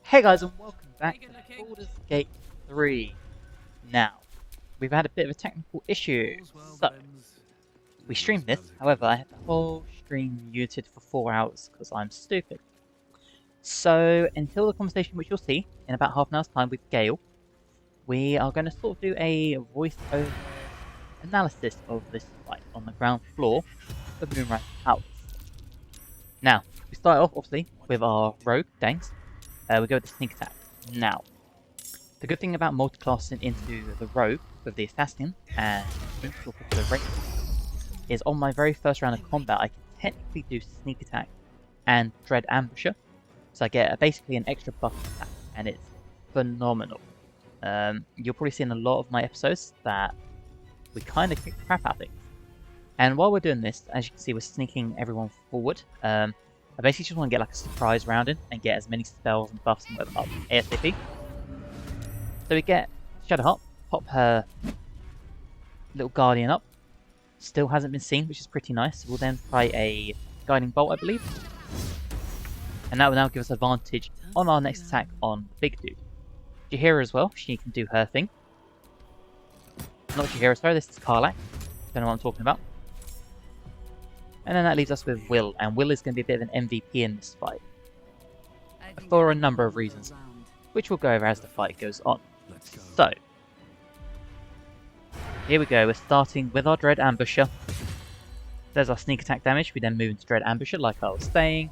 Hey guys, and welcome back to Baldur's Gate 3. Now, we've had a bit of a technical issue, so we streamed this. However, I had the whole stream muted for 4 hours because I'm stupid. So, until the conversation which you'll see in about half an hour's time with Gale, we are going to sort of do a voice-over analysis of this fight on the ground floor of Moonrise Towers. Now, we start off obviously with our rogue, Dangs. We go with the sneak attack. Now, the good thing about multiclassing into the rogue with the assassin and the range is on my very first round of combat I can technically do sneak attack and dread ambusher, so I get basically an extra buff attack, and it's phenomenal. You'll probably see in a lot of my episodes that we kind of kick the crap out of things. And while we're doing this, as you can see, we're sneaking everyone forward. I basically just want to get like a surprise round in and get as many spells and buffs and whatever up ASAP. So we get Shadowheart, pop her little guardian up. Still hasn't been seen, which is pretty nice. We'll then try a guiding bolt, I believe. And that will now give us advantage on our next attack on Big Dude. Jaheira as well, she can do her thing. Not Jaheira, sorry, this is Karlach. Don't know what I'm talking about. And then that leaves us with Will, and Will is going to be a bit of an MVP in this fight. For a number of reasons, which we'll go over as the fight goes on. So, here we go, we're starting with our Dread Ambusher. There's our sneak attack damage, we then move into Dread Ambusher like I was saying.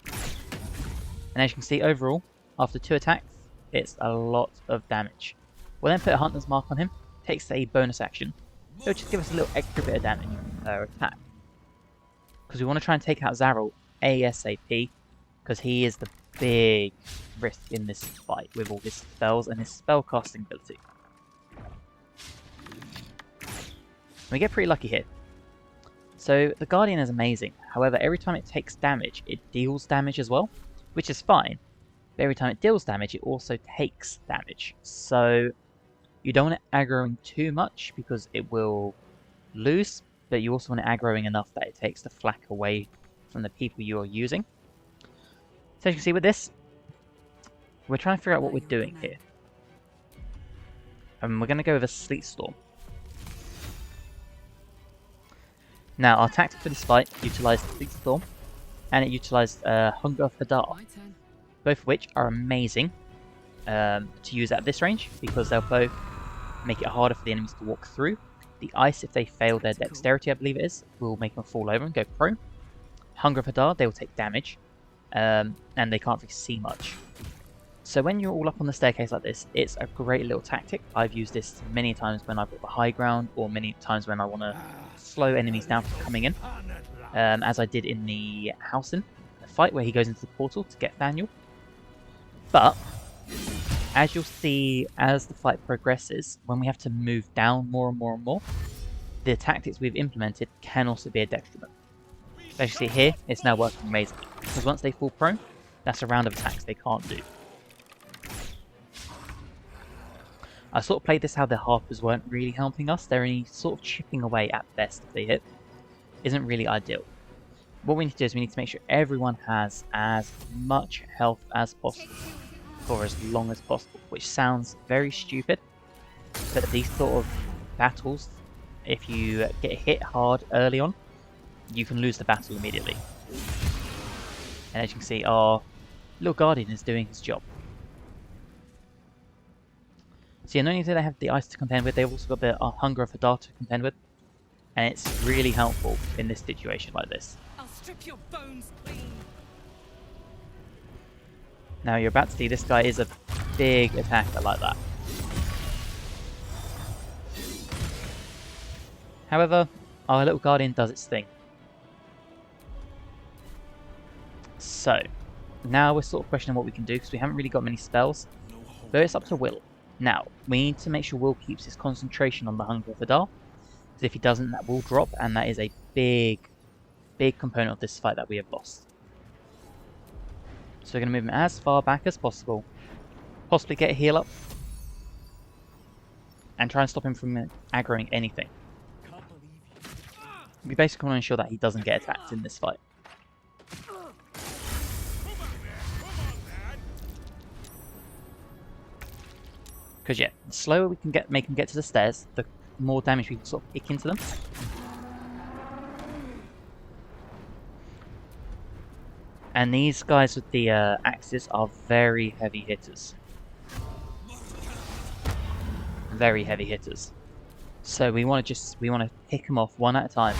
And as you can see, overall, after 2 attacks, it's a lot of damage. We'll then put a Hunter's Mark on him, takes a bonus action. It'll just give us a little extra bit of damage per attack. Because we want to try and take out Zarel ASAP, because he is the big risk in this fight with all his spells and his spell casting ability. We get pretty lucky here. So the Guardian is amazing, however every time it takes damage it deals damage as well, which is fine. But every time it deals damage it also takes damage. So you don't want it aggroing too much because it will lose, but you also want it aggroing enough that it takes the flak away from the people you are using. So as you can see with this, we're trying to figure out what we're doing here. And we're going to go with a Sleet Storm. Now our tactic for this fight utilised Sleet Storm, and it utilised Hunger of Hadar, both of which are amazing to use at this range because they'll both make it harder for the enemies to walk through. The ice, if they fail their dexterity, I believe it is, will make them fall over and go prone. Hunger of Hadar, they will take damage, and they can't really see much. So when you're all up on the staircase like this, it's a great little tactic. I've used this many times when I've got the high ground, or many times when I want to slow enemies down from coming in, as I did in the Housen fight where he goes into the portal to get Thaniel. But as you'll see as the fight progresses, when we have to move down more and more and more, the tactics we've implemented can also be a detriment. As you see here, it's now working amazingly, because once they fall prone, that's a round of attacks they can't do. I sort of played this how the Harpers weren't really helping us, they're only sort of chipping away at best if they hit. Isn't really ideal. What we need to do is we need to make sure everyone has as much health as possible for as long as possible, which sounds very stupid, but these sort of battles, if you get hit hard early on, you can lose the battle immediately. And as you can see, our little Guardian is doing his job. So yeah, not only do they have the ice to contend with, they've also got the Hunger of Hadar to contend with, and it's really helpful in this situation like this. I'll strip your bones clean. Now you're about to see this guy is a big attacker like that. However, our little Guardian does its thing. So, now we're sort of questioning what we can do because we haven't really got many spells. But it's up to Will. Now, we need to make sure Will keeps his concentration on the Hunger of Hadar, because if he doesn't that will drop, and that is a big component of this fight that we have lost. So we're going to move him as far back as possible. Possibly get a heal up. And try and stop him from aggroing anything. We basically want to ensure that he doesn't get attacked in this fight. Because yeah, the slower we can make them get to the stairs, the more damage we can sort of kick into them. And these guys with the axes are very heavy hitters. Very heavy hitters. So we want to pick them off one at a time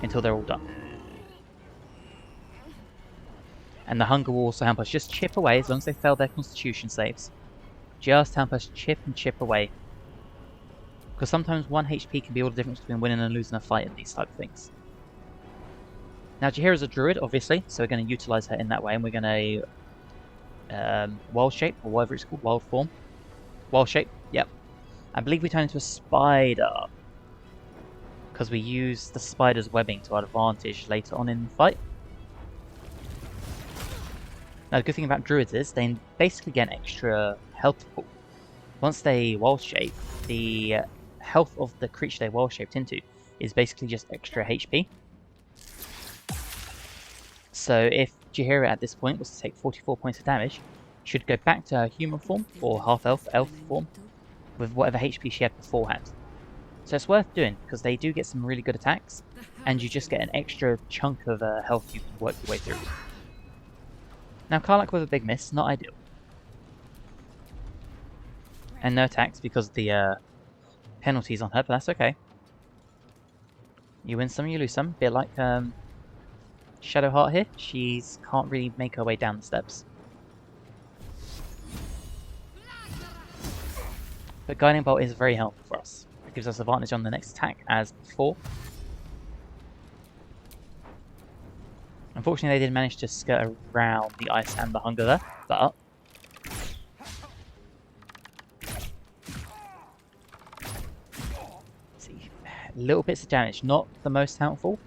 until they're all done. And the hunger will also help us just chip away as long as they fail their constitution saves. Just help us chip and chip away. Because sometimes 1 HP can be all the difference between winning and losing a fight in these type of things. Now Jaheira's a druid, obviously, so we're going to utilise her in that way, and we're going to wild shape, or whatever it's called, wild form. Wild shape, yep. I believe we turn into a spider, because we use the spider's webbing to our advantage later on in the fight. Now the good thing about druids is they basically get an extra health pool. Once they wild shape, the health of the creature they wild shaped into is basically just extra HP. So if Jaheira at this point was to take 44 points of damage, she should go back to her human form, or half-elf, elf form, with whatever HP she had beforehand. So it's worth doing, because they do get some really good attacks, and you just get an extra chunk of health you can work your way through. Now Karlach with a big miss, not ideal. And no attacks because of the penalties on her, but that's okay. You win some, you lose some, bit like Shadowheart here. She can't really make her way down the steps. But Guiding Bolt is very helpful for us. It gives us advantage on the next attack as before. Unfortunately, they did manage to skirt around the ice and the hunger there, but see, little bits of damage, not the most helpful,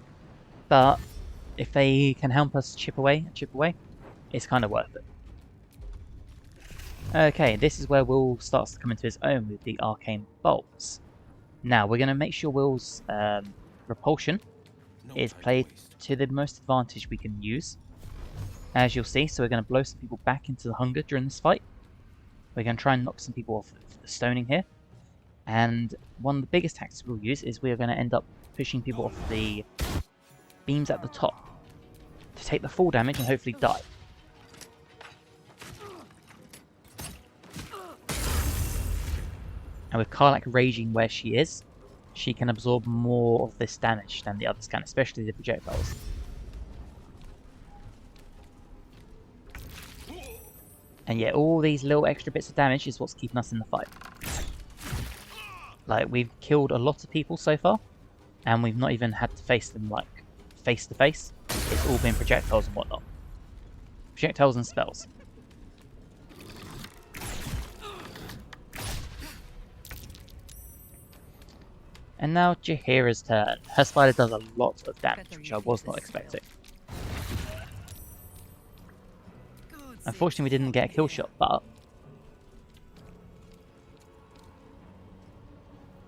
but if they can help us chip away, it's kind of worth it. Okay, this is where Will starts to come into his own with the arcane bolts. Now we're going to make sure Will's repulsion is played to the most advantage we can use. As you'll see, so we're going to blow some people back into the hunger during this fight. We're going to try and knock some people off the stoning here. And one of the biggest tactics we'll use is we're going to end up pushing people off the beams at the top to take the full damage and hopefully die. And with Karlach raging where she is, she can absorb more of this damage than the others can, especially the projectiles. And yeah, all these little extra bits of damage is what's keeping us in the fight. Like, we've killed a lot of people so far, and we've not even had to face them, like, face to face. It's all been projectiles and whatnot. Projectiles and spells. And now Jaheira's turn. Her spider does a lot of damage, which I was not expecting. Unfortunately, we didn't get a kill shot, but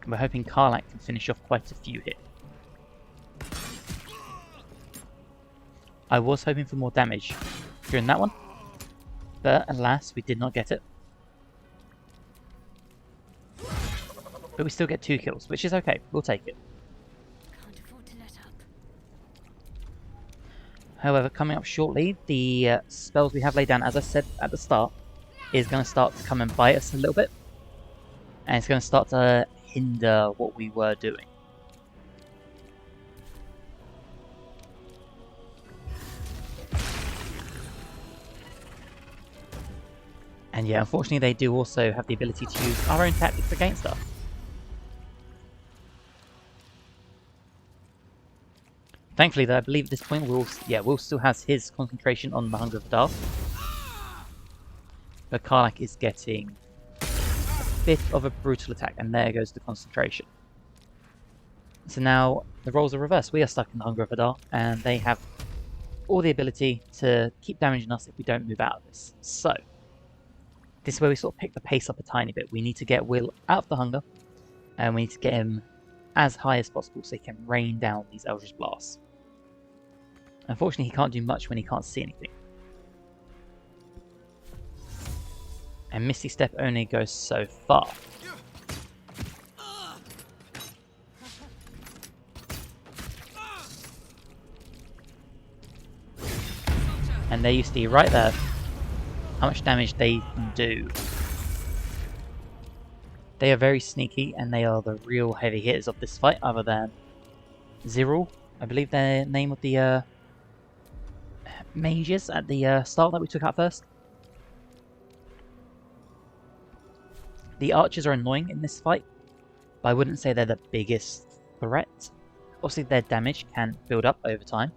we're hoping Karlach can finish off quite a few here. I was hoping for more damage during that one, but alas, we did not get it. But we still get 2 kills, which is okay. We'll take it. Can't afford to let up. However, coming up shortly, the spells we have laid down, as I said at the start, is going to start to come and bite us a little bit. And it's going to start to hinder what we were doing. And yeah, unfortunately they do also have the ability to use our own tactics against us. Thankfully though, I believe at this point Will still has his concentration on the Hunger of the Dark. But Karlach is getting a bit of a brutal attack, and there goes the concentration. So now the roles are reversed. We are stuck in the Hunger of the Dark, and they have all the ability to keep damaging us if we don't move out of this. So this is where we sort of pick the pace up a tiny bit. We need to get Will out of the Hunger, and we need to get him as high as possible so he can rain down these Eldritch Blasts. Unfortunately, he can't do much when he can't see anything. And Misty Step only goes so far. And there you see right there how much damage they can do. They are very sneaky and they are the real heavy hitters of this fight, other than Zyril, I believe the name of the mages at the start that we took out first. The archers are annoying in this fight, but I wouldn't say they're the biggest threat. Obviously their damage can build up over time,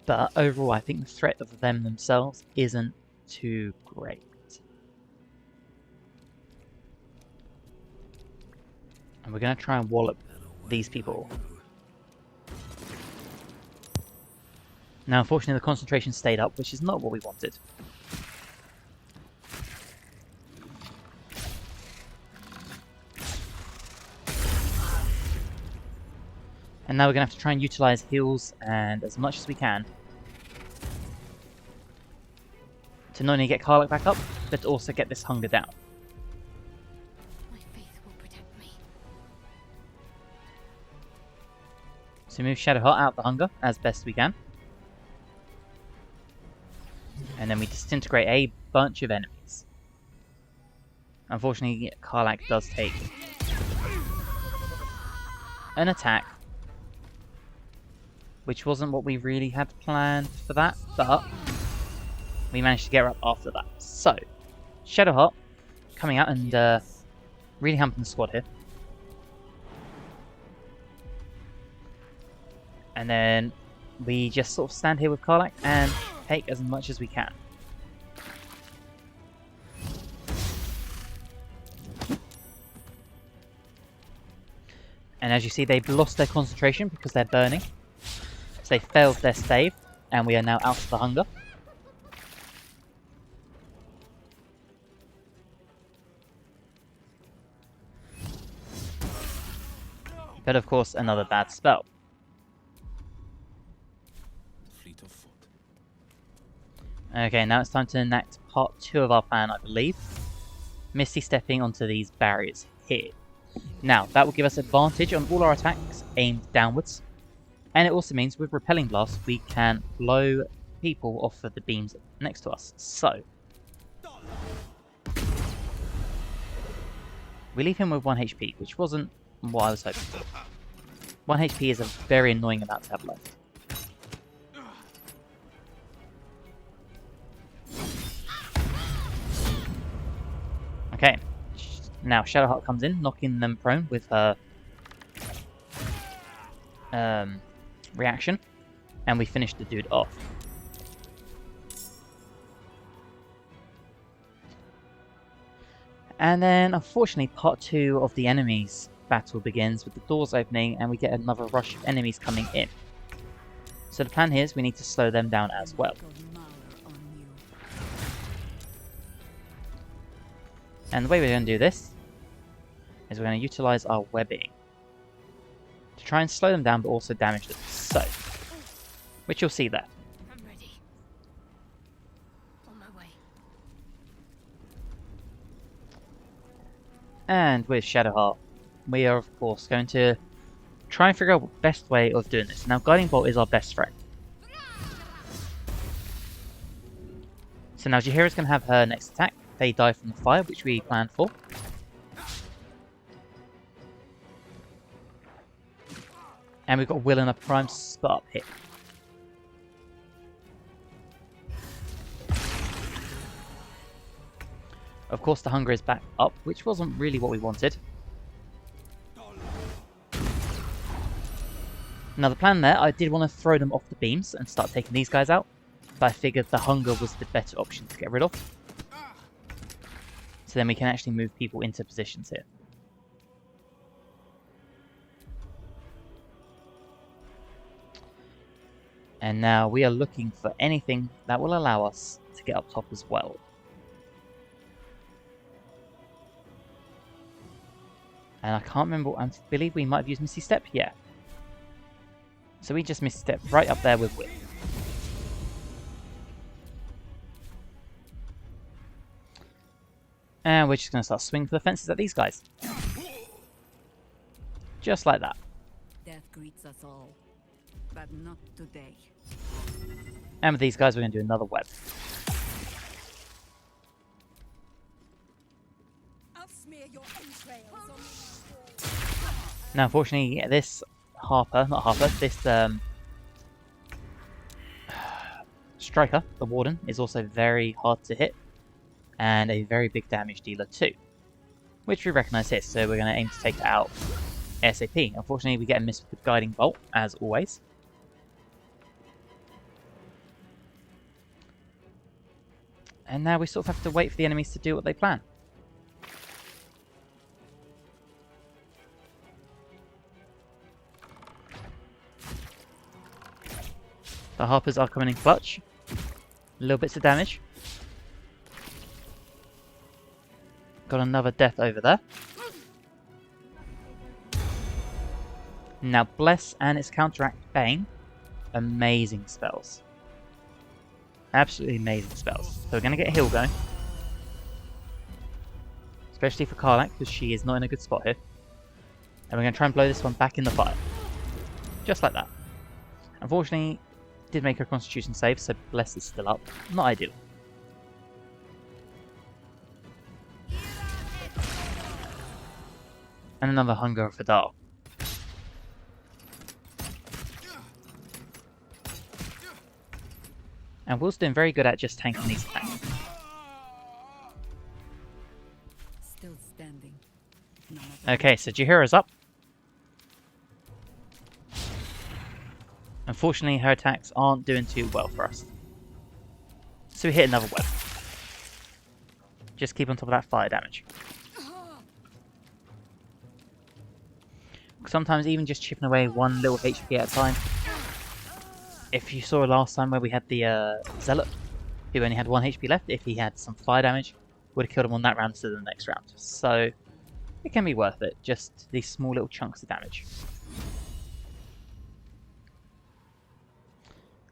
but overall I think the threat of them themselves isn't too great. And we're going to try and wallop these people. Now unfortunately the concentration stayed up, which is not what we wanted. And now we're going to have to try and utilise heals and as much as we can to not only get Karlach back up, but to also get this hunger down. My faith will protect me. So move Shadowheart out of the hunger as best we can. And then we disintegrate a bunch of enemies. Unfortunately, Karlach does take an attack, which wasn't what we really had planned for that, but we managed to get her up after that. So, Shadowheart coming out and really humping the squad here. And then we just sort of stand here with Karlach and take as much as we can. And as you see, they've lost their concentration because they're burning. So they failed their save, and we are now out of the hunger. But of course, another bad spell. Okay, now it's time to enact part 2 of our plan, I believe. Misty stepping onto these barriers here. Now, that will give us advantage on all our attacks aimed downwards. And it also means with Repelling Blast, we can blow people off of the beams next to us. So, we leave him with 1 HP, which wasn't what I was hoping for. 1 HP is a very annoying amount to have left. Okay, now Shadowheart comes in, knocking them prone with her reaction, and we finish the dude off. And then, unfortunately, part 2 of the enemies battle begins with the doors opening, and we get another rush of enemies coming in. So the plan here is we need to slow them down as well. And the way we're going to do this is we're going to utilize our webbing to try and slow them down, but also damage them. So, which you'll see there. I'm ready. On my way. And with Shadowheart, we are of course going to try and figure out the best way of doing this. Now, Guiding Bolt is our best friend. So now Jaheira's going to have her next attack. They die from the fire, which we planned for. And we've got Will in a prime spot up here. Of course the hunger is back up, which wasn't really what we wanted. Now the plan there, I did want to throw them off the beams and start taking these guys out, but I figured the hunger was the better option to get rid of. So then we can actually move people into positions here. And now we are looking for anything that will allow us to get up top as well. And I can't remember, I believe we might have used Misty Step, yeah. So we just Misty Step right up there with Will. And we're just going to start swinging for the fences at these guys. Just like that. Death greets us all, but not today. And with these guys, we're going to do another web. I'll smear your entrails on Now, unfortunately, this striker, the warden, is also very hard to hit and a very big damage dealer too, which we recognise here, so we're going to aim to take it out ASAP. Unfortunately, we get a miss with the guiding bolt, as always. And now we sort of have to wait for the enemies to do what they plan. The Harpers are coming in clutch. Little bits of damage. Got another death over there. Now Bless and its Counteract Bane. Amazing spells. Absolutely amazing spells. So we're going to get a heal going. Especially for Karlach, because she is not in a good spot here. And we're going to try and blow this one back in the fire. Just like that. Unfortunately, did make her Constitution save, so Bless is still up. Not ideal. And another Hunger for Dark. And Will's doing very good at just tanking these attacks. Still standing. Okay, so Jaheira's up. Unfortunately, her attacks aren't doing too well for us. So we hit another web. Just keep on top of that fire damage. Sometimes even just chipping away one little HP at a time. If you saw last time where we had the Zealot, who only had 1 HP left, if he had some fire damage, would have killed him on that round instead of the next round. So it can be worth it, just these small little chunks of damage.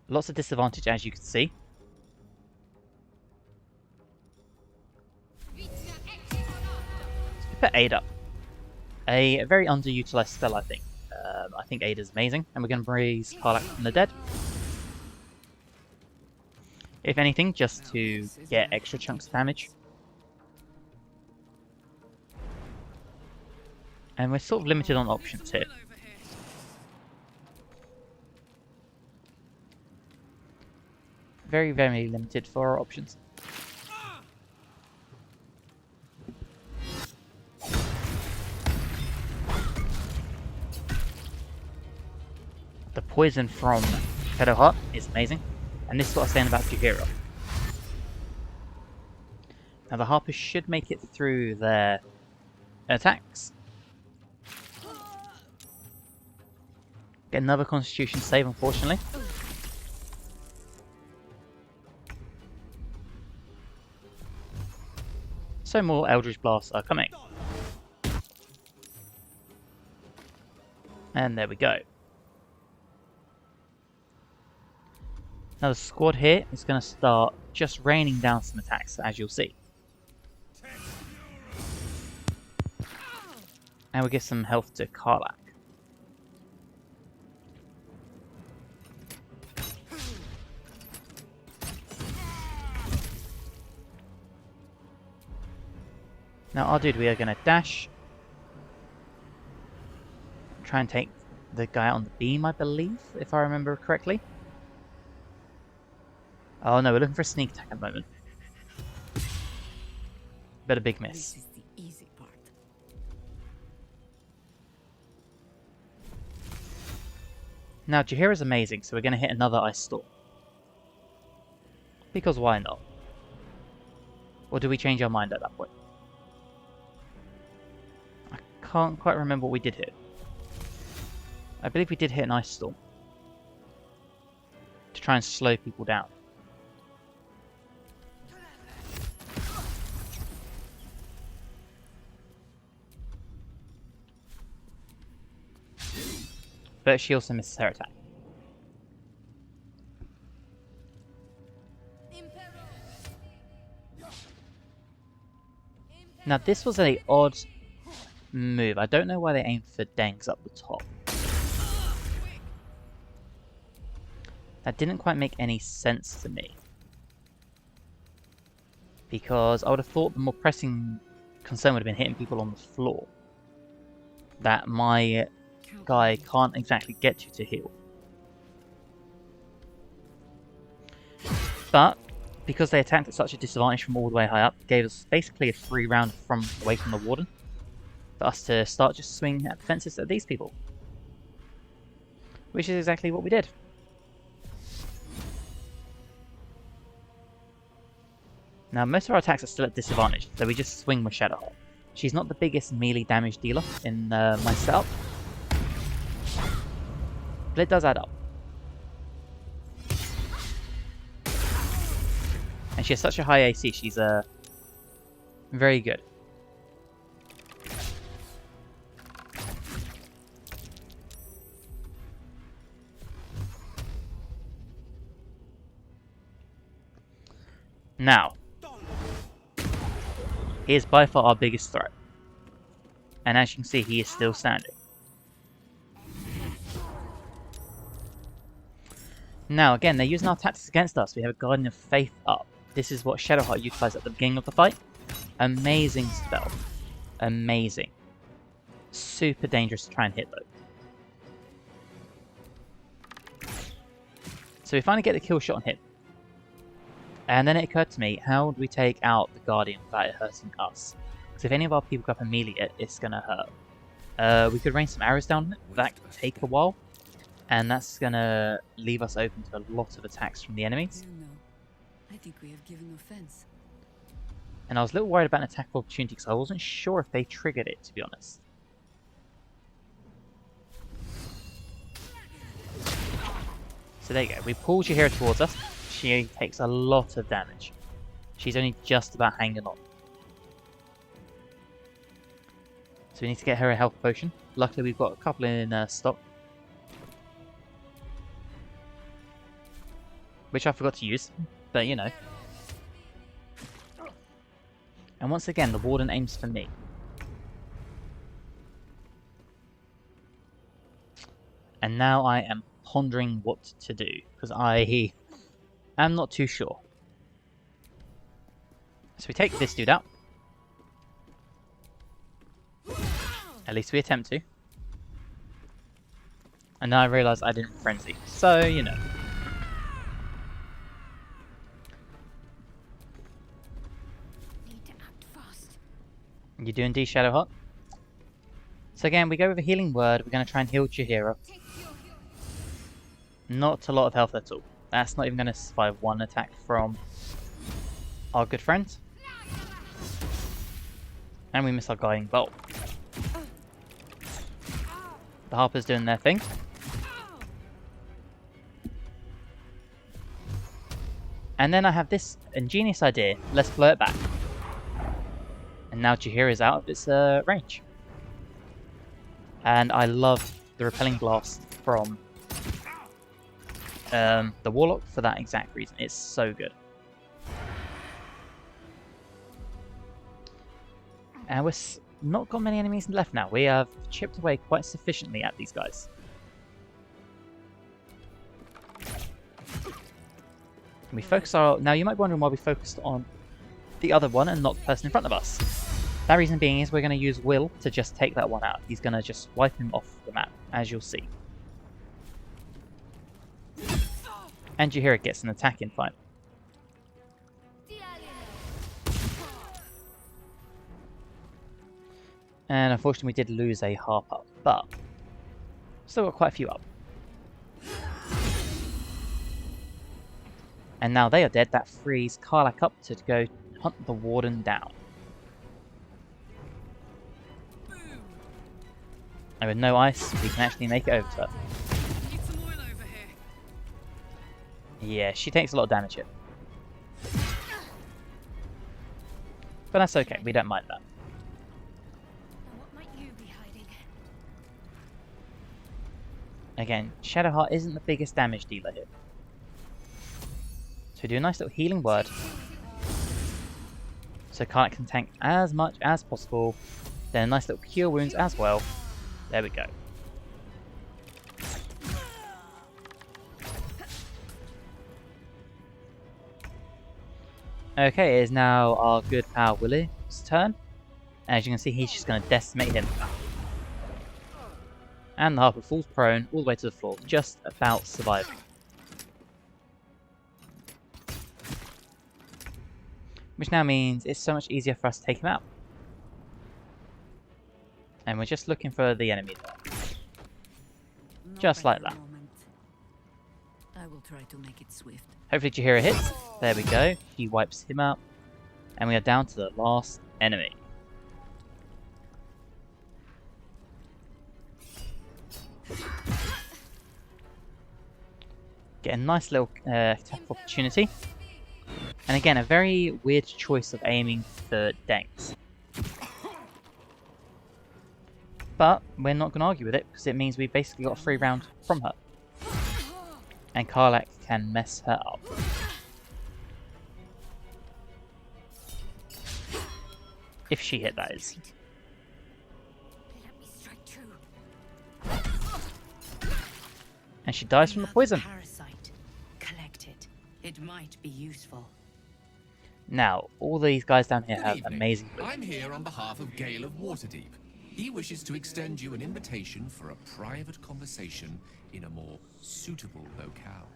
Lots of disadvantage, as you can see. Let's put Aid up. A very underutilized spell, I think. I think Aid is amazing, and we're going to raise Karlach from the dead. If anything, just to get extra chunks of damage. And we're sort of limited on options here. Very, very limited for our options. The poison from Shadowheart is amazing, and this is what I was saying about Jaheira. Now the Harpers should make it through their attacks. Get another Constitution save, unfortunately. So more Eldritch Blasts are coming. And there we go. Now the squad here is going to start just raining down some attacks, as you'll see. And we'll give some health to Karlach. Now our dude, we are going to dash. Try and take the guy on the beam, I believe, if I remember correctly. Oh no, we're looking for a sneak attack at the moment. But a big miss. This is the easy part. Now Jaheira's amazing, so we're going to hit another Ice Storm. Because why not? Or do we change our mind at that point? I can't quite remember what we did hit. I believe we did hit an Ice Storm. To try and slow people down. But she also misses her attack. Now this was a odd move. I don't know why they aimed for Dengs up the top. That didn't quite make any sense to me. Because I would have thought the more pressing concern would have been hitting people on the floor. That my guy can't exactly get you to heal. But because they attacked at such a disadvantage from all the way high up, it gave us basically a free round away from the warden for us to start just swinging at defenses at these people. Which is exactly what we did. Now most of our attacks are still at disadvantage, so we just swing with Shadowheart. She's not the biggest melee damage dealer in my setup, but it does add up. And she has such a high AC, she's very good. Now, he is by far our biggest threat. And as you can see, he is still standing. Now again, they're using our tactics against us. We have a Guardian of Faith up. This is what Shadowheart utilized at the beginning of the fight. Amazing spell. Amazing. Super dangerous to try and hit though. So we finally get the kill shot on him. And then it occurred to me, how do we take out the Guardian without it hurting us? Because if any of our people go up and melee it, it's going to hurt. We could rain some arrows down on it, but that could take a while. And that's going to leave us open to a lot of attacks from the enemies. You know, I think we have given offense. And I was a little worried about an attack of opportunity because I wasn't sure if they triggered it, to be honest. So there you go. We pulled Jaheira towards us. She takes a lot of damage. She's only just about hanging on. So we need to get her a health potion. Luckily we've got a couple in stock. Which I forgot to use, but you know. And once again, the warden aims for me. And now I am pondering what to do, because I am not too sure. So we take this dude out. At least we attempt to. And now I realise I didn't frenzy, so you know. Need to act fast. You do indeed, Shadowheart. So again, we go with a healing word. We're going to try and heal Jaheira. Not a lot of health at all. That's not even going to survive one attack from our good friend. And we miss our guiding bolt. The Harpers doing their thing. And then I have this ingenious idea. Let's blow it back. And now Jaheira is out of its range. And I love the repelling blast from the Warlock for that exact reason. It's so good. And we're not got many enemies left now. We have chipped away quite sufficiently at these guys. We focus our... Now you might be wondering why we focused on the other one and not the person in front of us. That reason being is we're going to use Will to just take that one out. He's going to just wipe him off the map, as you'll see. And Jaheira gets an attack in finally. And unfortunately we did lose a Harper, but still got quite a few up. And now they are dead, that frees Karlach up to go hunt the Warden down. And with no ice, we can actually make it over to her. Yeah, she takes a lot of damage here. But that's okay, we don't mind that. Now what might you be hiding? Again, Shadowheart isn't the biggest damage dealer here. So we do a nice little healing word. So so Karlach can tank as much as possible. Then a nice little cure wounds as well. There we go. Okay, it is now our good pal Willie's turn. As you can see, he's just going to decimate him. And the Harper falls prone all the way to the floor, just about surviving. Which now means it's so much easier for us to take him out. And we're just looking for the enemy there. No Just like better that. moment. I will try to make it swift. Hopefully Jahira hits. There we go. She wipes him out. And we are down to the last enemy. Get a nice little attack opportunity. And again, a very weird choice of aiming for Dengs. But we're not going to argue with it, because it means we basically got a free round from her. And Karlach can mess her up. If she hit, that is. Let me strike true. And she dies from the poison. Parasite. Collect it. It might be useful. Now, all these guys down here Good have evening. amazing boots. I'm here on behalf of Gale of Waterdeep. He wishes to extend you an invitation for a private conversation in a more suitable locale.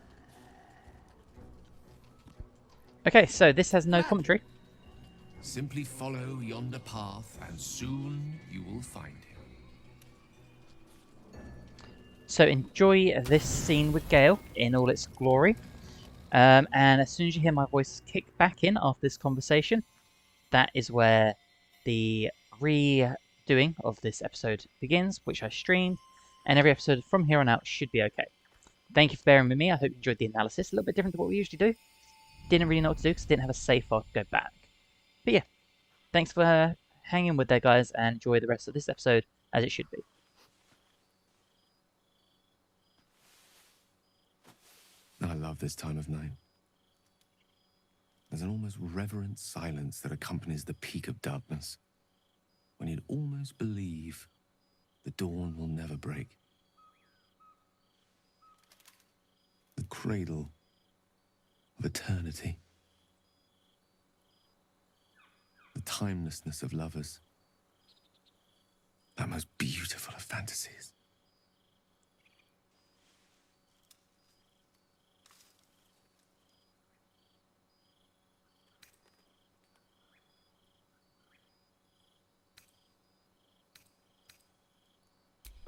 Okay, so this has no commentary. Simply follow yonder path, and soon you will find him. So enjoy this scene with Gale in all its glory. And as soon as you hear my voice kick back in after this conversation, that is where the redoing of this episode begins, which I streamed, and every episode from here on out should be okay. Thank you for bearing with me. I hope you enjoyed the analysis. A little bit different to what we usually do. Didn't really know what to do because I didn't have a save file to go back. But yeah, thanks for hanging with there, guys, and enjoy the rest of this episode as it should be. I love this time of night. There's an almost reverent silence that accompanies the peak of darkness, when you'd almost believe the dawn will never break. The cradle of eternity. The timelessness of lovers. That most beautiful of fantasies.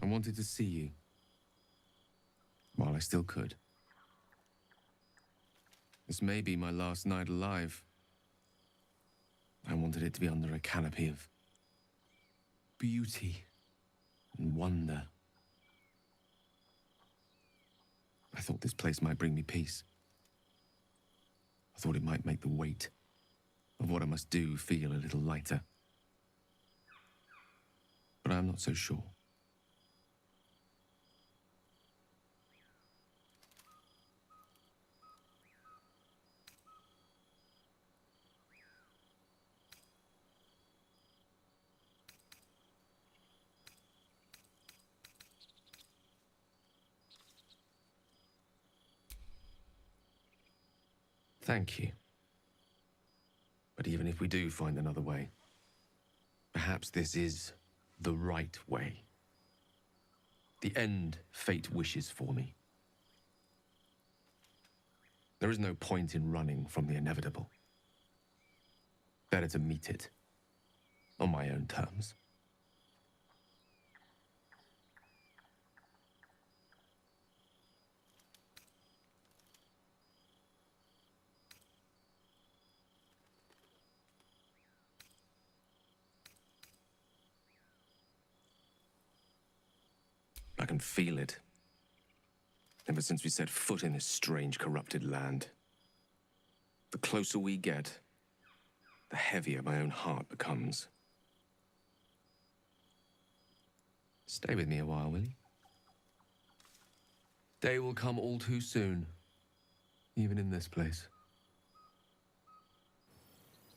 I wanted to see you while I still could. This may be my last night alive. I wanted it to be under a canopy of beauty and wonder. I thought this place might bring me peace. I thought it might make the weight of what I must do feel a little lighter. But I'm not so sure. Thank you. But even if we do find another way, perhaps this is the right way. The end fate wishes for me. There is no point in running from the inevitable. Better to meet it on my own terms. I can feel it. Ever since we set foot in this strange, corrupted land. The closer we get, the heavier my own heart becomes. Stay with me a while, will you? Day will come all too soon, even in this place.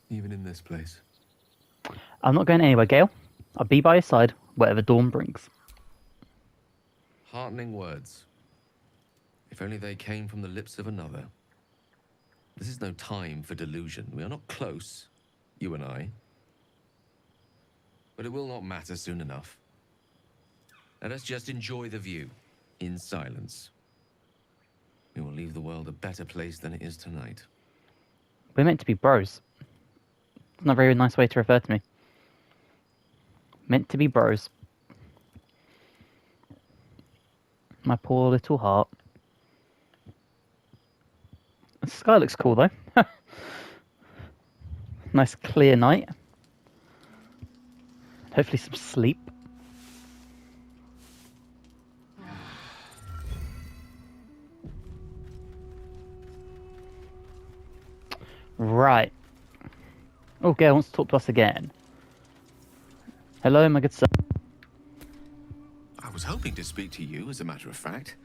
Even in this place. I'm not going anywhere, Gale. I'll be by your side, whatever dawn brings. Heartening words. If only they came from the lips of another. This is no time for delusion. We are not close, you and I. But it will not matter soon enough. Let us just enjoy the view, in silence. We will leave the world a better place than it is tonight. We're meant to be bros. It's not a very nice way to refer to me. Meant to be bros. My poor little heart. The sky looks cool though. Nice clear night. Hopefully some sleep. Right. Oh, Gale wants to talk to us again. Hello, my good son. I was hoping to speak to you, as a matter of fact,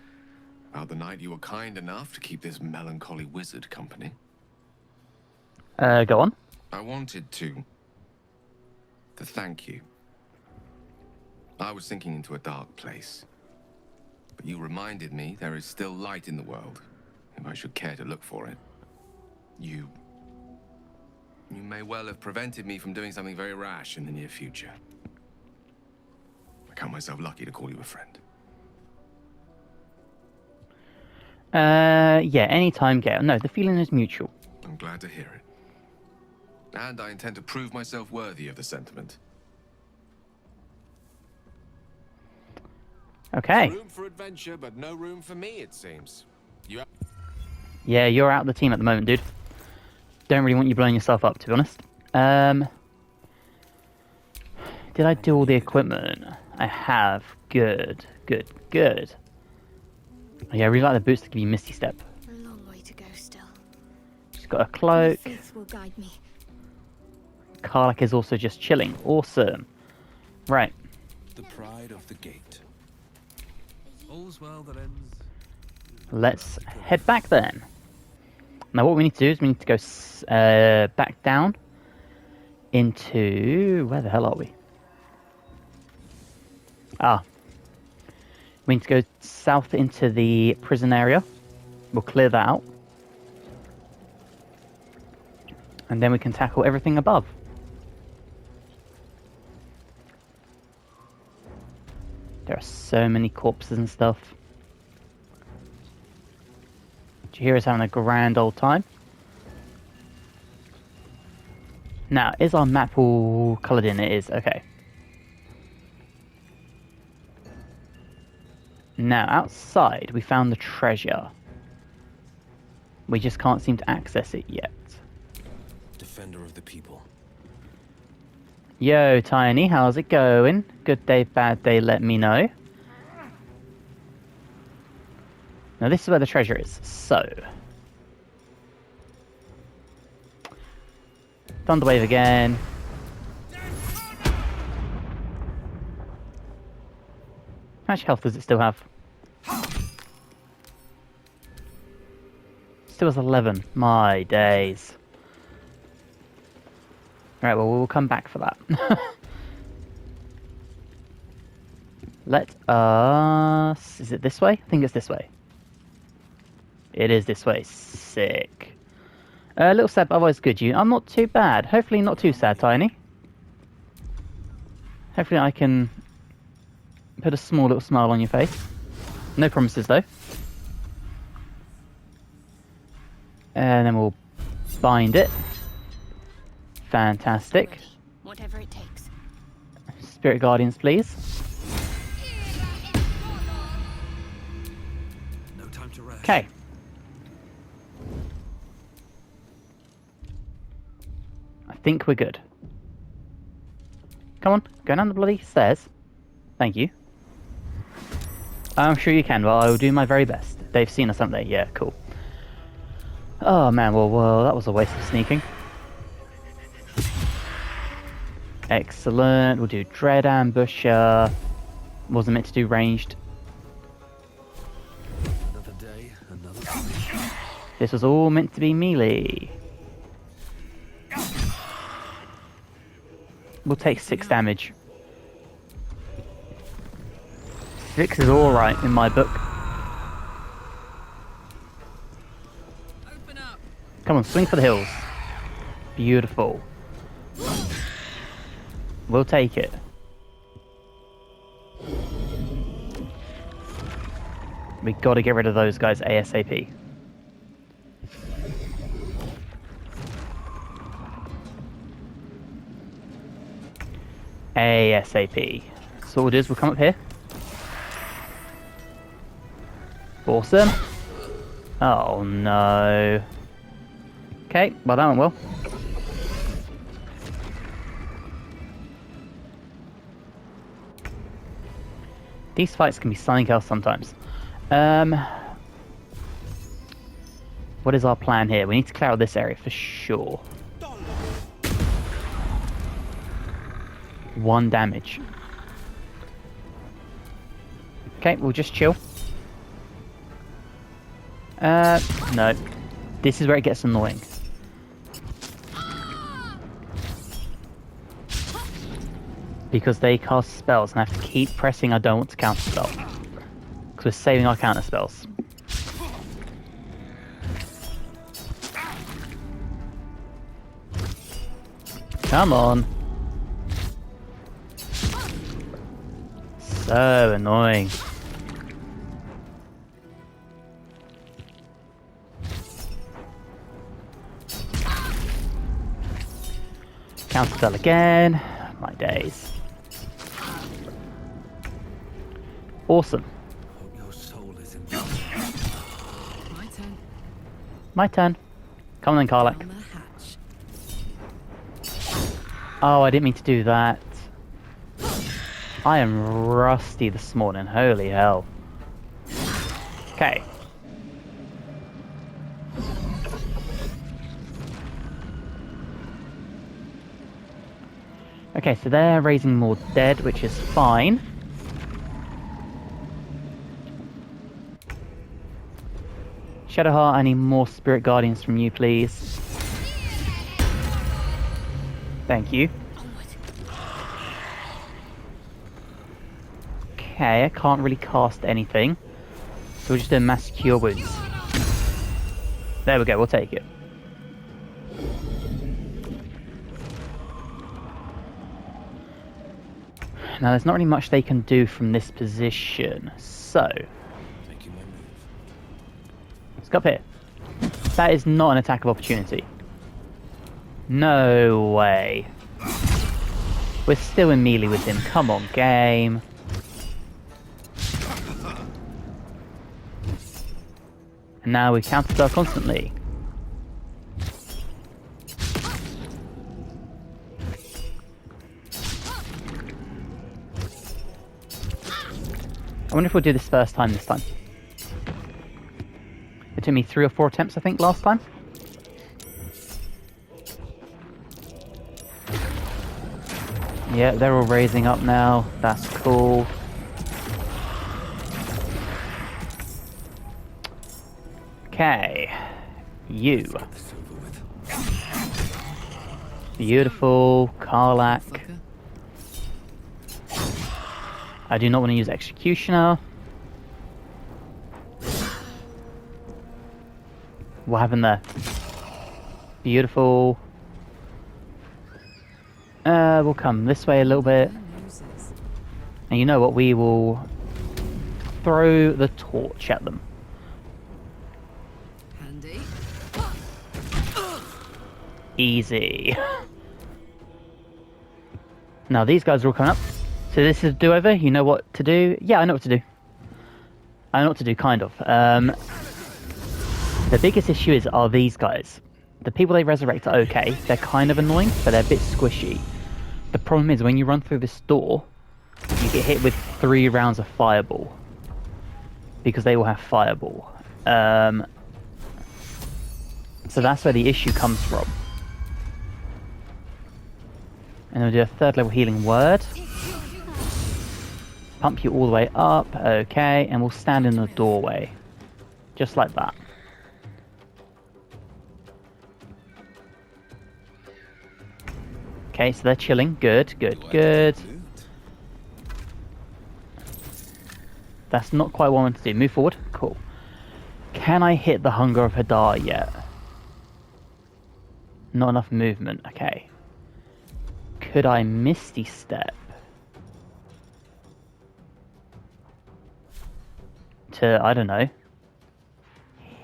about the night you were kind enough to keep this melancholy wizard company. Go on. I wanted to thank you. I was sinking into a dark place, but you reminded me there is still light in the world, if I should care to look for it. You may well have prevented me from doing something very rash in the near future. I count myself lucky to call you a friend. Yeah, anytime, Gale. No, the feeling is mutual. I'm glad to hear it. And I intend to prove myself worthy of the sentiment. Okay. Room for adventure, but no room for me, it seems. Yeah, you're out of the team at the moment, dude. Don't really want you blowing yourself up, to be honest. Did I do all the equipment? I have. Good. Good. Good. Oh, yeah, I really like the boots to give you Misty Step. A long way to go still. She's got a cloak. My faith will guide me. Karlach is also just chilling. Awesome. Right. The pride of the gate. All's well that ends. Let's head back then. Now what we need to do is we need to go back down into... Where the hell are we? Ah. We need to go south into the prison area. We'll clear that out. And then we can tackle everything above. There are so many corpses and stuff. Jahira's having a grand old time. Now, is our map all coloured in? It is, okay. Now, outside, we found the treasure. We just can't seem to access it yet. Defender of the people. Yo, Tiny, how's it going? Good day, bad day, let me know. Now, this is where the treasure is, so... Thunderwave again. How much health does it still have? Still has 11. My days. Alright, well, we'll come back for that. Let us... Is it this way? I think it's this way. It is this way. Sick. Little sad, but otherwise good. I'm not too bad. Hopefully not too sad, Tiny. Hopefully I can put a small little smile on your face. No promises, though. And then we'll bind it. Fantastic. Ready. Whatever it takes. Spirit Guardians, please. No time to rest. Okay. I think we're good. Come on, go down the bloody stairs. Thank you. I'm sure you can, well, I will do my very best. They've seen us, haven't they? Yeah, cool. Oh man, well, that was a waste of sneaking. Excellent, we'll do Dread Ambusher. Wasn't meant to do ranged. Another day, another finish. This was all meant to be melee. We'll take 6 damage. 6 is alright in my book. Open up. Come on, swing for the hills. Beautiful. We'll take it. We gotta get rid of those guys ASAP. ASAP. Soldiers will come up here. Awesome. Oh no. Okay, well that went well. These fights can be something else sometimes. What is our plan here? We need to clear out this area for sure. 1 damage. Okay, we'll just chill. No. This is where it gets annoying. Because they cast spells and I have to keep pressing I don't want to counter spell. Because we're saving our counter spells. Come on. So annoying. Counter spell again. My days. Awesome. Hope your soul is in My turn. My turn. Come on then, Karlach. Down the hatch. Oh, I didn't mean to do that. I am rusty this morning. Holy hell. Okay. Okay, so they're raising more dead, which is fine. Shadowheart, I need more Spirit Guardians from you, please. Thank you. Okay, I can't really cast anything. So we'll just do Mass Cure Wounds. There we go, we'll take it. Now there's not really much they can do from this position, so... Making my move. Let's go up here. That is not an attack of opportunity. No way. We're still in melee with him. Come on, game. And now we counterspell constantly. I wonder if we'll do this first time this time. It took me 3 or 4 attempts, I think, last time. Yeah, they're all raising up now. That's cool. Okay. You. Get this over with. Beautiful. Karlach. Fucker. I do not want to use Executioner. What happened there? Beautiful. We'll come this way a little bit. And you know what? We will throw the torch at them. Handy. Easy. Now these guys are all coming up. So this is do-over. You know what to do? Yeah, I know what to do. I know what to do, kind of. The biggest issue are these guys. The people they resurrect are okay. They're kind of annoying, but they're a bit squishy. The problem is when you run through this door, you get hit with 3 rounds of fireball. Because they will have fireball. So that's where the issue comes from. And then we'll do a 3rd level healing word. Pump you all the way up, okay, and we'll stand in the doorway. Just like that. Okay, so they're chilling. Good, good, good. That's not quite what I want to do. Move forward. Cool. Can I hit the Hunger of Hadar yet? Not enough movement. Okay. Could I Misty Step? To, I don't know.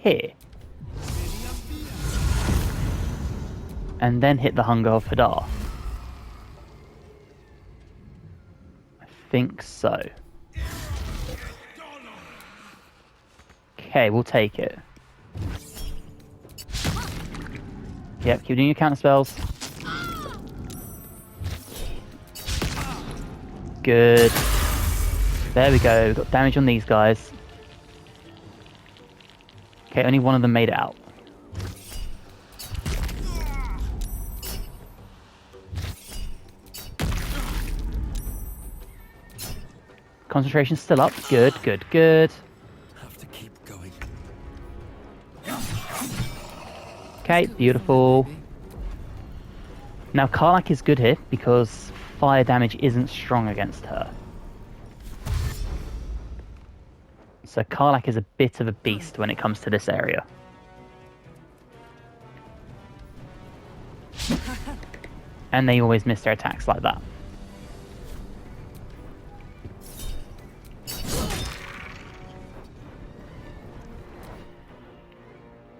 Here. And then hit the Hunger of Hadar. I think so. Okay, we'll take it. Yep, keep doing your counter spells. Good. There we go, we've got damage on these guys. Okay, only one of them made it out. Concentration's still up. Good, good, good. Have to keep going. Okay, beautiful. Now Karlach is good here because fire damage isn't strong against her. So Karlach is a bit of a beast when it comes to this area. And they always miss their attacks like that.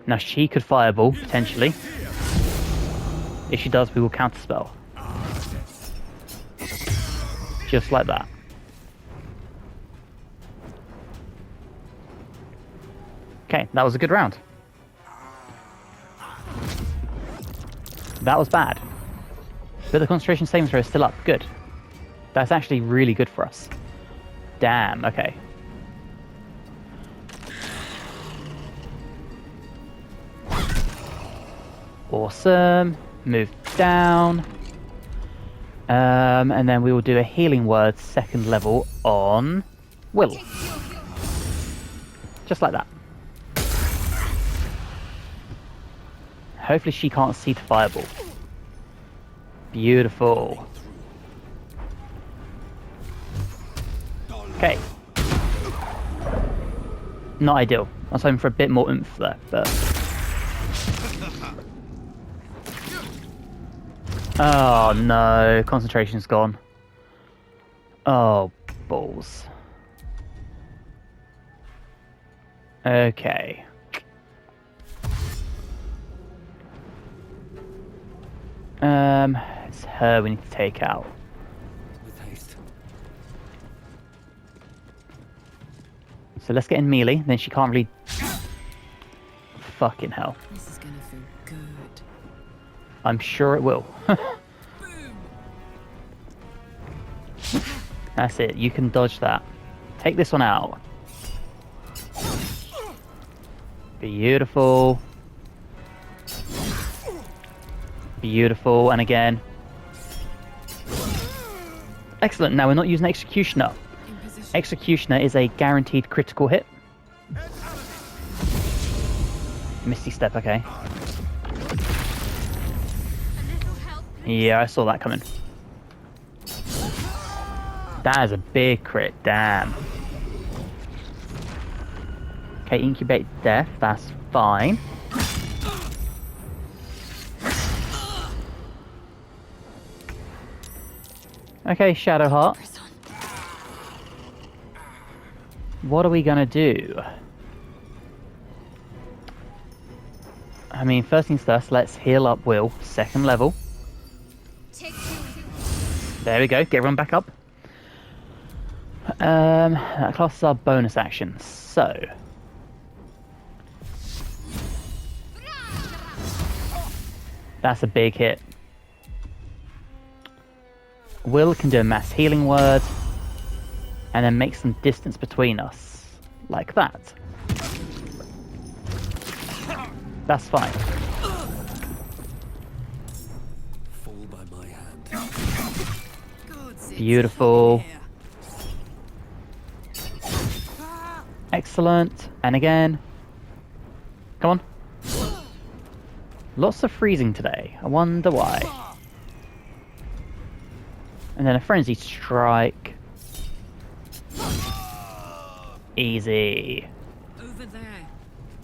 Now she could fireball, potentially. If she does, we will counterspell. Just like that. Okay, that was a good round. That was bad. But the concentration saving throw is still up. Good. That's actually really good for us. Damn, okay. Awesome. Move down. And then we will do a healing word second level on Will. Just like that. Hopefully she can't see the fireball. Beautiful. Okay. Not ideal. I was hoping for a bit more oomph there, but... Oh no, concentration's gone. Oh, balls. Okay. It's her we need to take out. With haste. So let's get in melee, then she can't really... Fucking hell. This is gonna feel good. I'm sure it will. That's it, you can dodge that. Take this one out. Beautiful. Beautiful, and again. Excellent, now we're not using Executioner. Executioner is a guaranteed critical hit. Misty Step, okay. Yeah, I saw that coming. That is a big crit, damn. Okay, Incubate Death, that's fine. Okay, Shadowheart. What are we gonna do? I mean, first things first, let's heal up Will, second level. There we go, get everyone back up. That classes our bonus actions, so... That's a big hit. Will can do a mass healing word, and then make some distance between us, like that. That's fine. Fall by my hand. Beautiful. Excellent. And again. Come on. Lots of freezing today. I wonder why. And then a frenzied strike. Easy. Over there.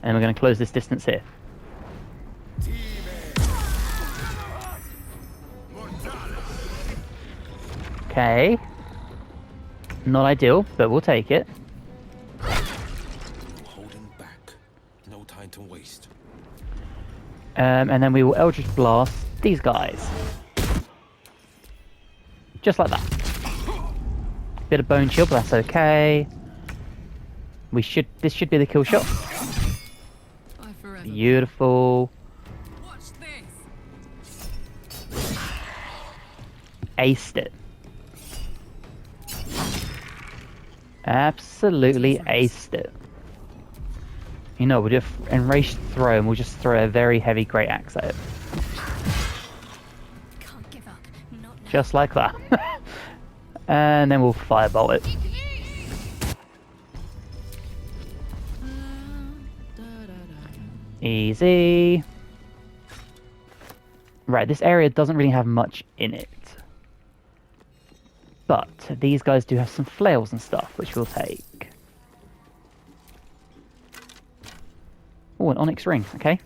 And we're going to close this distance here. Okay. Not ideal, but we'll take it. Holding back. No time to waste. And then we will Eldritch Blast these guys. Just like that. Bit of bone chill, but that's okay. This should be the kill shot. Bye forever. Beautiful. Watch this. Aced it. Absolutely aced it. You know, we'll do an enraged throw and we'll just throw a very heavy great axe at it. Can't give up. Not now. Just like that. And then we'll firebolt it. Easy. Right, this area doesn't really have much in it. But these guys do have some flails and stuff, which we'll take. Oh, an onyx ring, okay.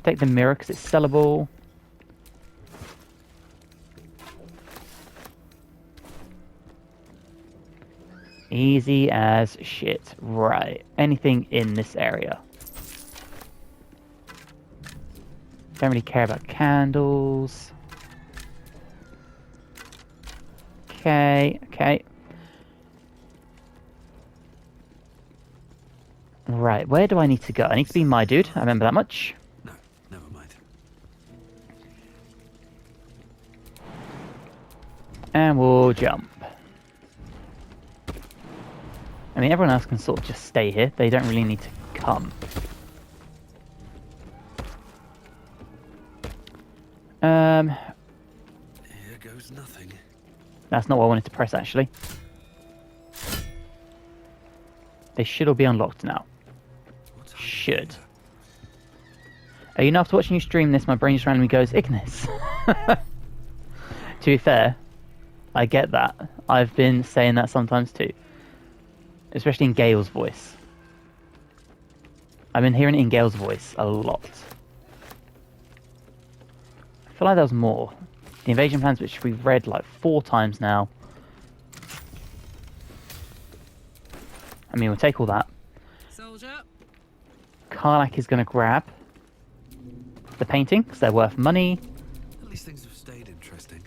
Take the mirror because it's sellable. Easy as shit. Right. Anything in this area? Don't really care about candles. Okay, okay. Right, where do I need to go? I need to be my dude. I remember that much. No, never mind. And we'll jump. I mean, everyone else can sort of just stay here. They don't really need to come. Here goes nothing. That's not what I wanted to press, actually. They should all be unlocked now. What's Should. You know, after watching you stream this, my brain just randomly goes, Ignis. To be fair, I get that. I've been saying that sometimes too. Especially in Gale's voice. I've been hearing it in Gale's voice a lot. I feel like there was more. The invasion plans, which we've read like 4 times now. I mean, we'll take all that. Soldier. Karlak is going to grab the painting, because they're worth money. At least things have stayed interesting.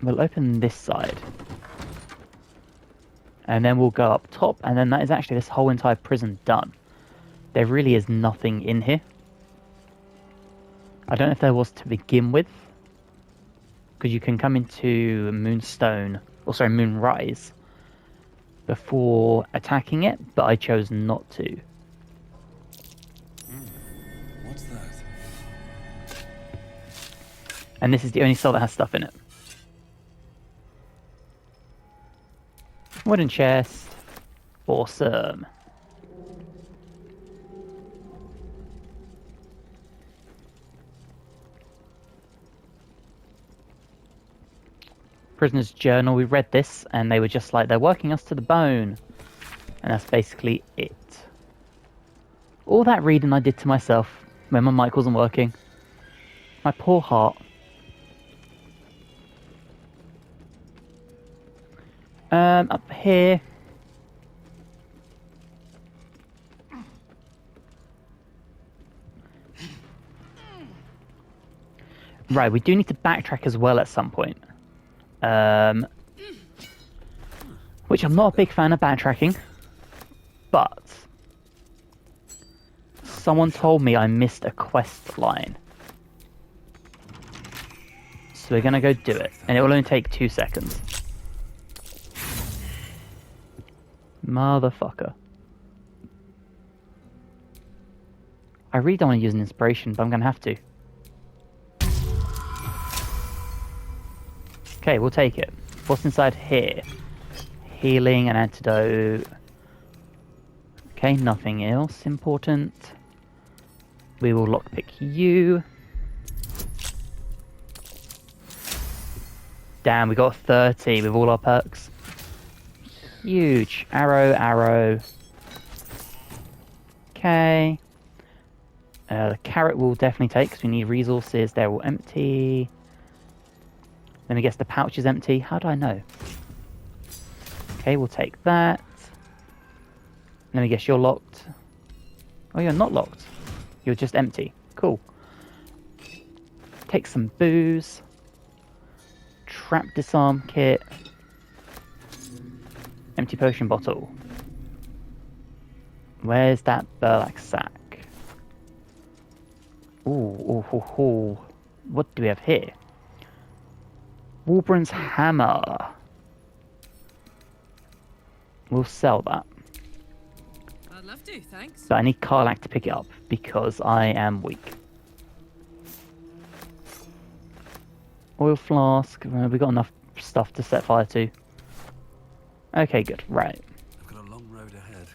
We'll open this side. And then we'll go up top, and then that is actually this whole entire prison done. There really is nothing in here. I don't know if there was to begin with. Because you can come into Moonrise before attacking it, but I chose not to. What's that? And this is the only cell that has stuff in it. Wooden chest. Awesome. Prisoner's Journal. We read this and they were just like, they're working us to the bone. And that's basically it. All that reading I did to myself when my mic wasn't working. My poor heart. Up here. Right, we do need to backtrack as well at some point. Which I'm not a big fan of backtracking. But someone told me I missed a quest line. So we're gonna go do it. And it will only take 2 seconds. Motherfucker. I really don't want to use an inspiration, but I'm going to have to. Okay, we'll take it. What's inside here? Healing and antidote. Okay, nothing else important. We will lockpick you. Damn, we got 30 with all our perks. Huge. Arrow, arrow. Okay. The carrot will definitely take because we need resources. They're all empty. Let me guess the pouch is empty. How do I know? Okay, we'll take that. Let me guess you're locked. Oh, you're not locked. You're just empty. Cool. Take some booze. Trap disarm kit. Empty potion bottle. Where's that burlap sack? Ooh, ooh, ooh, ooh. What do we have here? Walburn's hammer. We'll sell that. I'd love to, thanks. But I need Karlak to pick it up because I am weak. Oil flask. We've got enough stuff to set fire to. Okay, good. Right. I've got a long road ahead.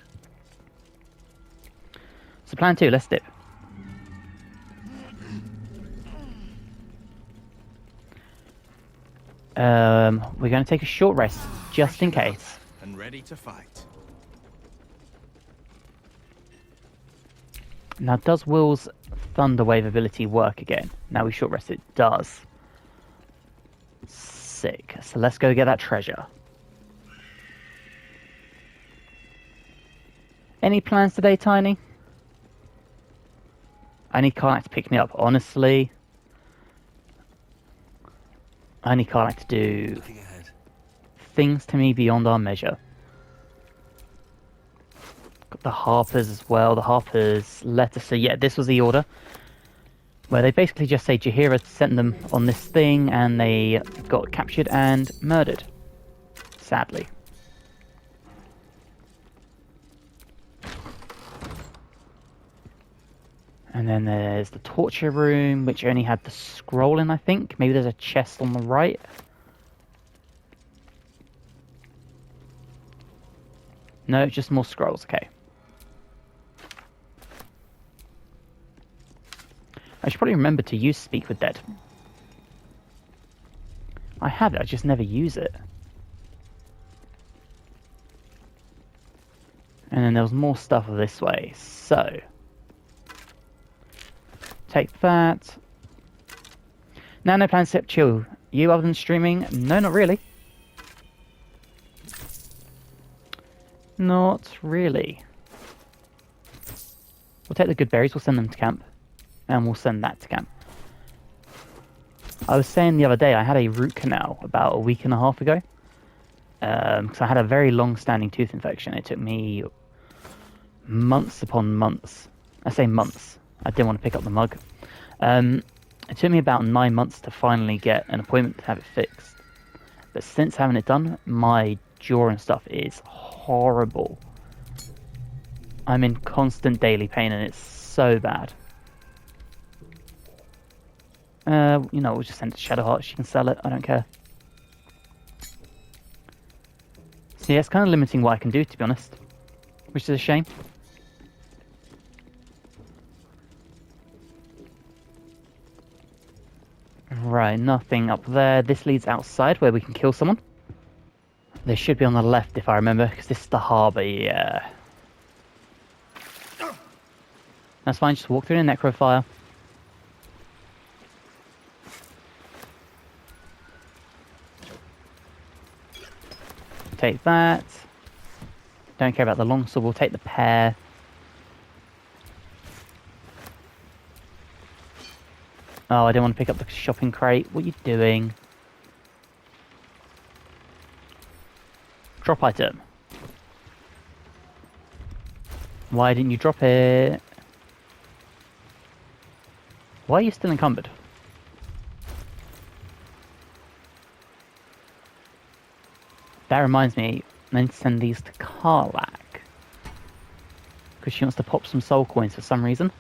So plan 2, let's dip. We're going to take a short rest, just in case. And ready to fight. Now, does Will's Thunder Wave ability work again? Now we short rest, it does. Sick. So let's go get that treasure. Any plans today, Tiny? I need Karlak to pick me up, honestly. I need Karlak to do Looking ahead. things to me beyond our measure. Got the Harpers as well. The Harpers letter. So yeah, this was the order. Where they basically just say Jaheira sent them on this thing and they got captured and murdered. Sadly. And then there's the torture room, which only had the scroll in, I think. Maybe there's a chest on the right. No, just more scrolls, okay. I should probably remember to use Speak with Dead. I have it, I just never use it. And then there was more stuff this way, so... Take that. Now no plans except chill. You other than streaming? No, not really. Not really. We'll take the good berries, we'll send them to camp. And we'll send that to camp. I was saying the other day I had a root canal about a week and a half ago. Because I had a very long-standing tooth infection. It took me months upon months. I say months. I didn't want to pick up the mug. It took me about 9 months to finally get an appointment to have it fixed. But since having it done, my jaw and stuff is horrible. I'm in constant daily pain and it's so bad. You know, we'll just send it to Shadowheart. She can sell it. I don't care. So yeah, it's kind of limiting what I can do, to be honest. Which is a shame. Right, nothing up there. This leads outside where we can kill someone. They should be on the left if I remember, because this is the harbour, yeah. That's fine, just walk through the necrofire. Take that. Don't care about the longsword, we'll take the pear. Oh, I didn't want to pick up the shopping crate. What are you doing? Drop item. Why didn't you drop it? Why are you still encumbered? That reminds me, I need to send these to Karlak. Because she wants to pop some soul coins for some reason.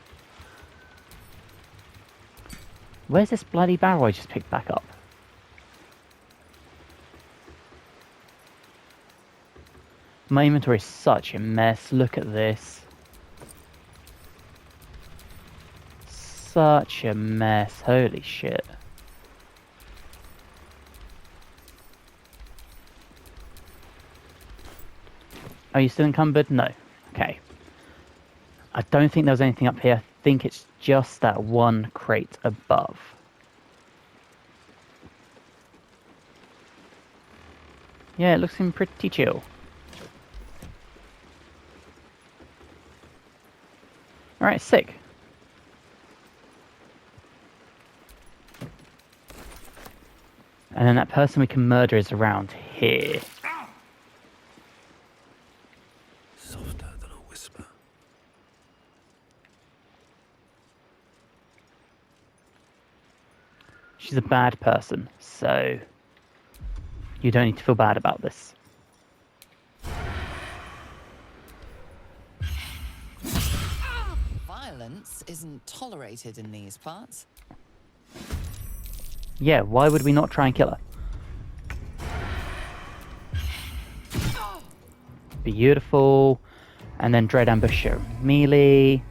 Where's this bloody barrel I just picked back up? My inventory is such a mess. Look at this. Such a mess. Holy shit. Are you still encumbered? No. Okay. I don't think there was anything up here. I think it's just that one crate above. Yeah, it looks pretty chill. Alright, sick. And then that person we can murder is around here. Softer than a whisper. She's a bad person, so you don't need to feel bad about this. Violence isn't tolerated in these parts. Yeah, why would we not try and kill her? Beautiful. And then Dread Ambusher. Melee.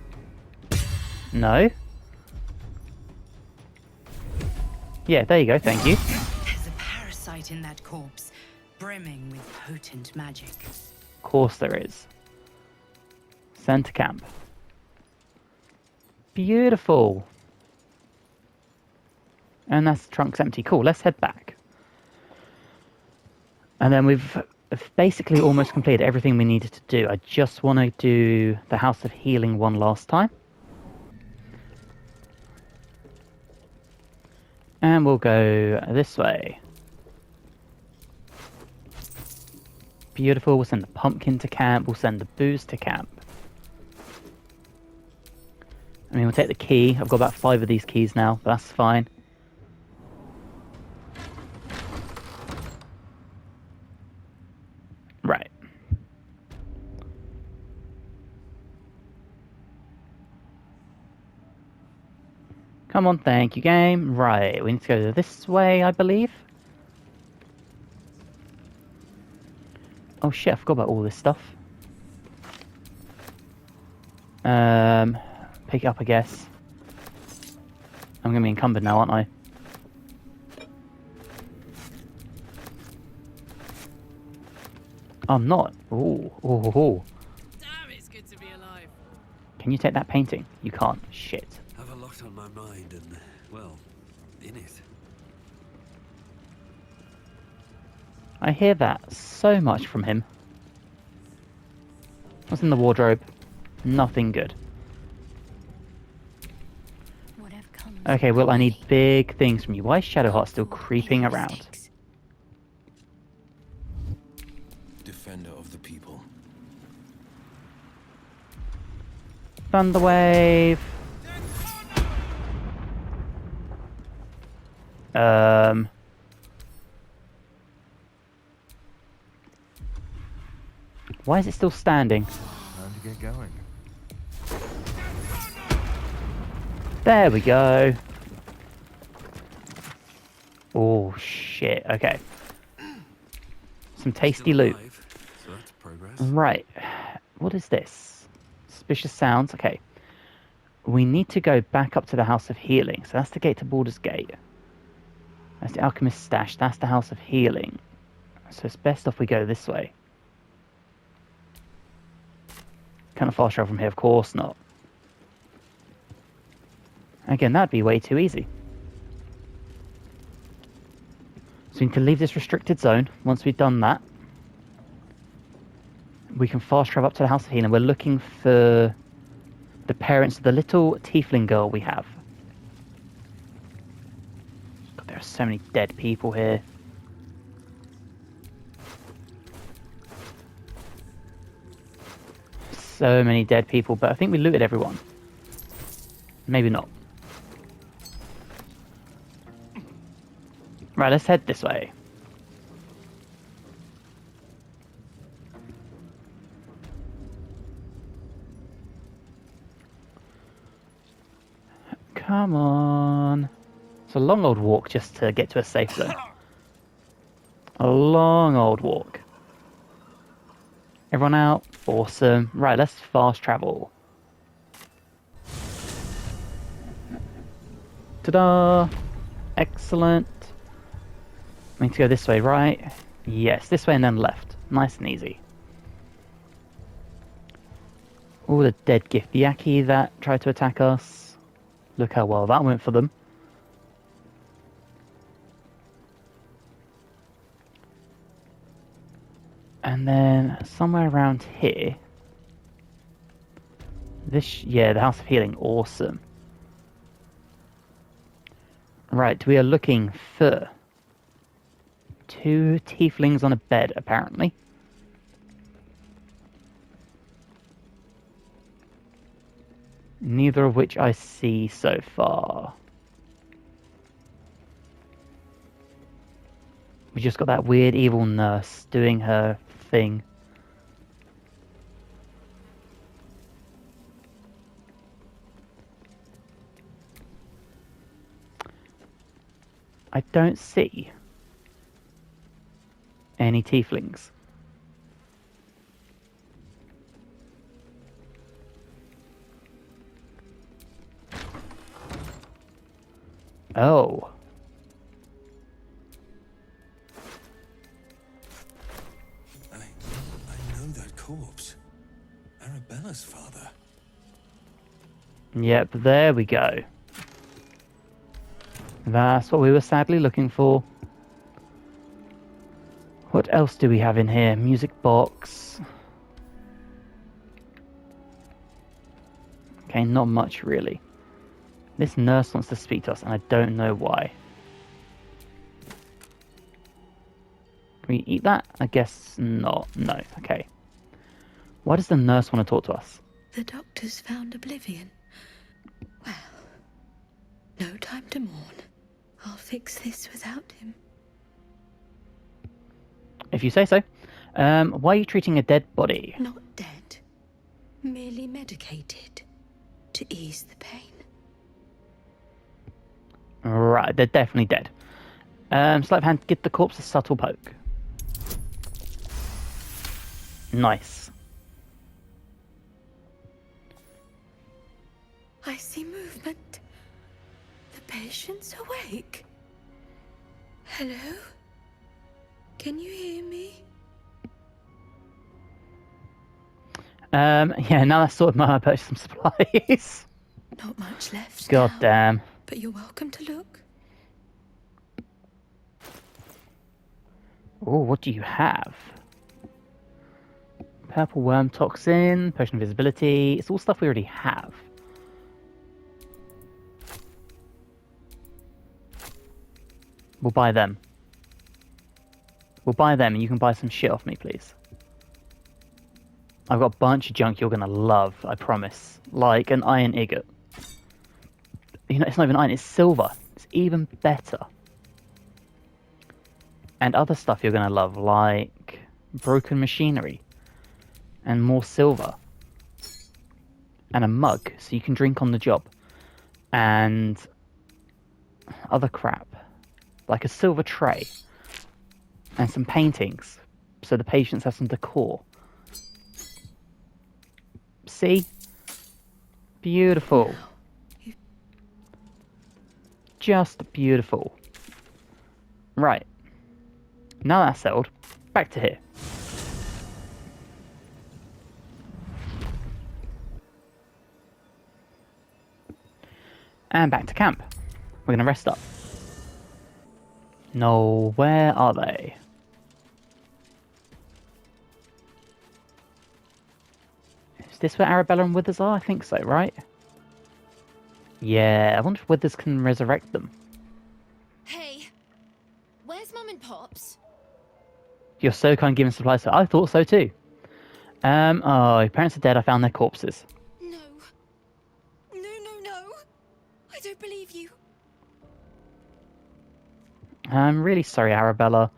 No? Yeah, there you go, thank you. There's a parasite in that corpse, brimming with potent magic. Of course there is. Center camp. Beautiful. And that's the trunk's empty. Cool, let's head back. And then we've basically almost completed everything we needed to do. I just want to do the House of Healing one last time. And we'll go this way. Beautiful. We'll send the pumpkin to camp. We'll send the booze to camp. I mean, we'll take the key. I've got about 5 of these keys now, but that's fine. Right. Come on, thank you, game. Right, we need to go this way, I believe. Oh shit, I forgot about all this stuff. Pick it up, I guess. I'm gonna be encumbered now, aren't I? I'm not. Ooh, ooh, ooh. Damn, it's good to be alive. Can you take that painting? You can't. Shit. Have a lot on my mind and, well, in it. I hear that so much from him. What's in the wardrobe? Nothing good. Whatever comes. Okay, well, I need big things from you. Why is Shadowheart still creeping around? Defender of the people. Thunderwave. Why is it still standing? Time to get going. There we go. Oh, shit. Okay. Some tasty Still loot. alive, so that's progress. Right. What is this? Suspicious sounds. Okay. We need to go back up to the House of Healing. So that's the gate to Baldur's Gate. That's the Alchemist's Stash. That's the House of Healing. So it's best off we go this way. Can't fast travel from here, of course not. Again, that'd be way too easy. So we need to leave this restricted zone. Once we've done that, we can fast travel up to the House of Healing. We're looking for the parents of the little tiefling girl we have. God, there are so many dead people here. So many dead people, but I think we looted everyone. Maybe not. Right, let's head this way. Come on. It's a long old walk just to get to a safe zone. A long old walk. Everyone out? Awesome. Right, let's fast travel. Ta-da! Excellent. I need to go this way, right? Yes, this way and then left. Nice and easy. All the dead Githyanki that tried to attack us. Look how well that went for them. And then somewhere around here. Yeah, the House of Healing, awesome. Right, we are looking for 2 tieflings on a bed, apparently. Neither of which I see so far. We just got that weird evil nurse doing her thing. I don't see any tieflings. Oh. I know that corpse. Arabella's father. Yep, there we go. That's what we were sadly looking for. What else do we have in here? Music box. Okay, not much really. This nurse wants to speak to us and I don't know why. Can we eat that? I guess not. No, okay. Why does the nurse want to talk to us? The doctor's found oblivion. Well, no time to mourn. I'll fix this without him. If you say so. Why are you treating a dead body? Not dead. Merely medicated. To ease the pain. Right, they're definitely dead. Sleight of hand, give the corpse a subtle poke. Nice. I see movement. The patient's awake. Hello? Can you hear me? Yeah, now that's sorted, I purchased some supplies. Not much left God now, damn. but you're welcome to look. Oh, what do you have? Purple worm toxin, potion of invisibility. It's all stuff we already have. We'll buy them. We'll buy them and you can buy some shit off me, please. I've got a bunch of junk you're gonna love, I promise. Like an iron ingot. You know, it's not even iron, it's silver. It's even better. And other stuff you're gonna love, like broken machinery. And more silver. And a mug, so you can drink on the job. And other crap. Like a silver tray. And some paintings. So the patients have some decor. See? Beautiful. Just beautiful. Right. Now that's settled, back to here. And back to camp. We're gonna rest up. No, where are they? Is this where Arabella and Withers are? I think so, right? Yeah, I wonder if Withers can resurrect them. Hey, where's Mum and Pops? You're so kind of giving supplies to... I thought so too. Oh, your parents are dead, I found their corpses. No. No. I don't believe you. I'm really sorry, Arabella.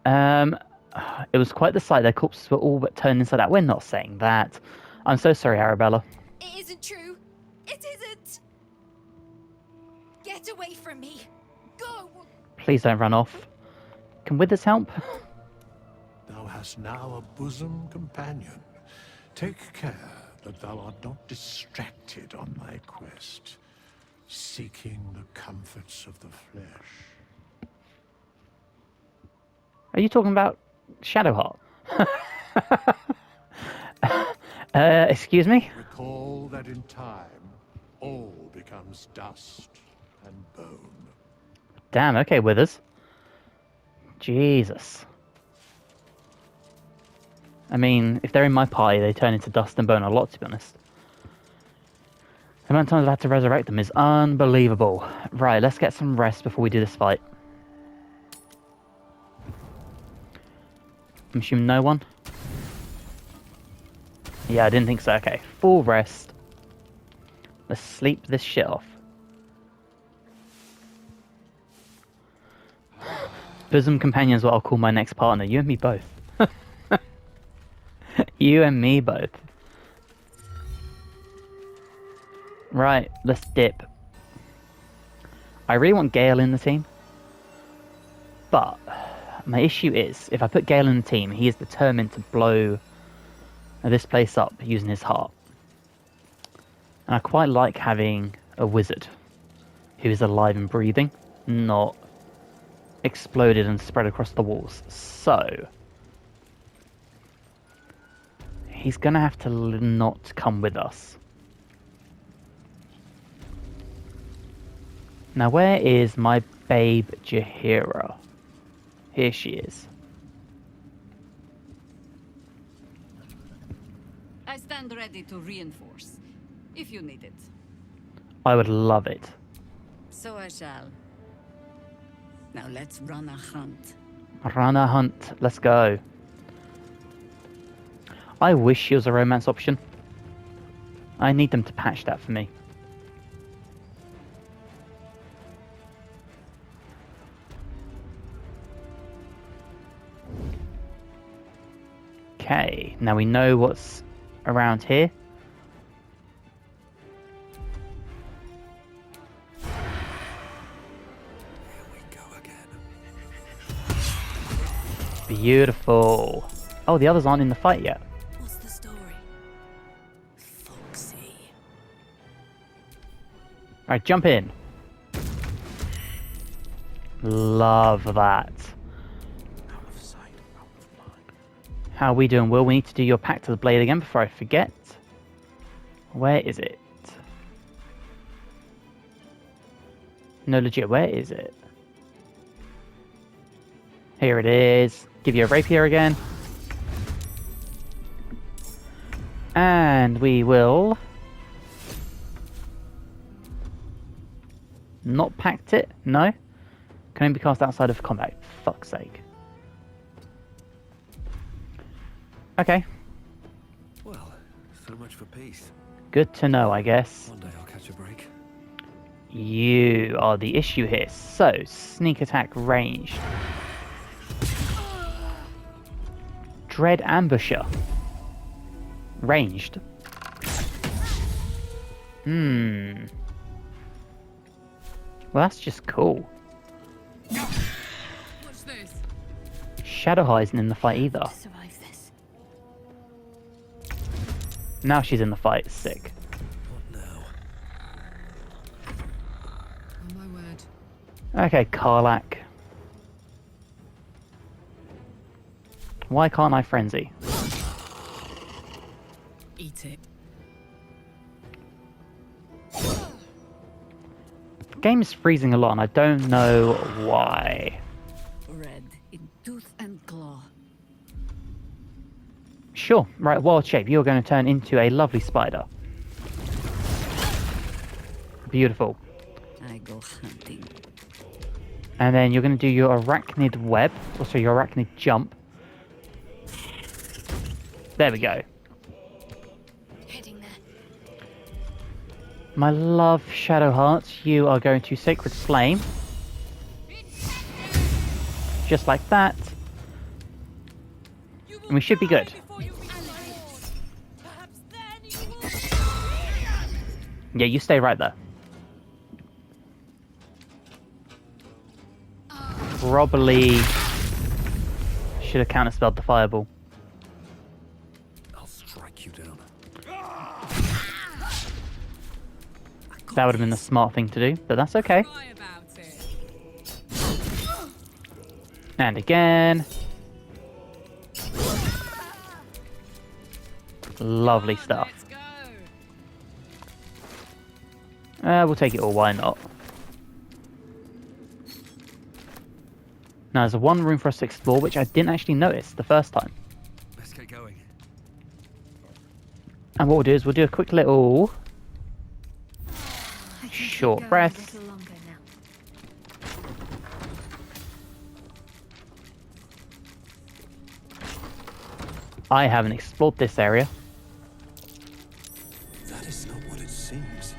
It was quite the sight. Their corpses were all but turned inside out. We're not saying that. I'm so sorry, Arabella. It isn't true. It isn't. Get away from me. Go. Please don't run off. Can Withers help? Thou hast now a bosom companion. Take care that thou art not distracted on thy quest, seeking the comforts of the flesh. Are you talking about Shadowheart? Excuse me? Recall that in time, all becomes dust and bone. Damn, okay, Withers. Jesus. I mean, if they're in my pie, they turn into dust and bone a lot, to be honest. The amount of times I've had to resurrect them is unbelievable. Right, let's get some rest before we do this fight. I'm assuming no one? Yeah, I didn't think so. Okay, full rest. Let's sleep this shit off. Bosom companion is what I'll call my next partner. You and me both. You and me both. Right, let's dip. I really want Gale in the team. But my issue is, if I put Gale in the team, he is determined to blow this place up using his heart. And I quite like having a wizard who is alive and breathing, not exploded and spread across the walls. So he's gonna have to not come with us. Now where is my babe Jaheira? Here she is. I stand ready to reinforce, if you need it. I would love it. So I shall. Now let's run a hunt. Run a hunt. Let's go. I wish she was a romance option. I need them to patch that for me. Okay, now we know what's around here. Beautiful. Oh, the others aren't in the fight yet. What's the story? Foxy. Alright, jump in. Love that. Out of sight, out of mind. How are we doing, Will? We need to do your Pact to the Blade again before I forget. Where is it? No, legit, where is it? Here it is. Give you a rapier again. And we will not pact it. No. Can only be cast outside of combat. Fuck's sake. Okay. Well, so much for peace. Good to know, I guess. One day I'll catch a break. You are the issue here. So, sneak attack ranged. Dread ambusher. Ranged. Well, that's just cool. What's this? Shadow High isn't in the fight either. Survive this. Now she's in the fight. Sick. What now? Oh my word. Okay, Karlak. Why can't I frenzy? Eat it. The game is freezing a lot and I don't know why. Red in tooth and claw. Sure, right, wild shape. You're going to turn into a lovely spider. Beautiful. I go hunting. And then you're going to do your arachnid web. Also your arachnid jump. There we go. Heading there. My love, Shadowheart, you are going to Sacred Flame. Just like that. And we should be good. Yeah, you stay right there. Probably should have counterspelled the fireball. I'll strike you down. That would have been the smart thing to do, but that's okay. And again. Lovely stuff. We'll take it all, why not? Now, there's one room for us to explore, which I didn't actually notice the first time. Let's get going. And what we'll do is we'll do a quick little short rest. I haven't explored this area. That is not what it seems.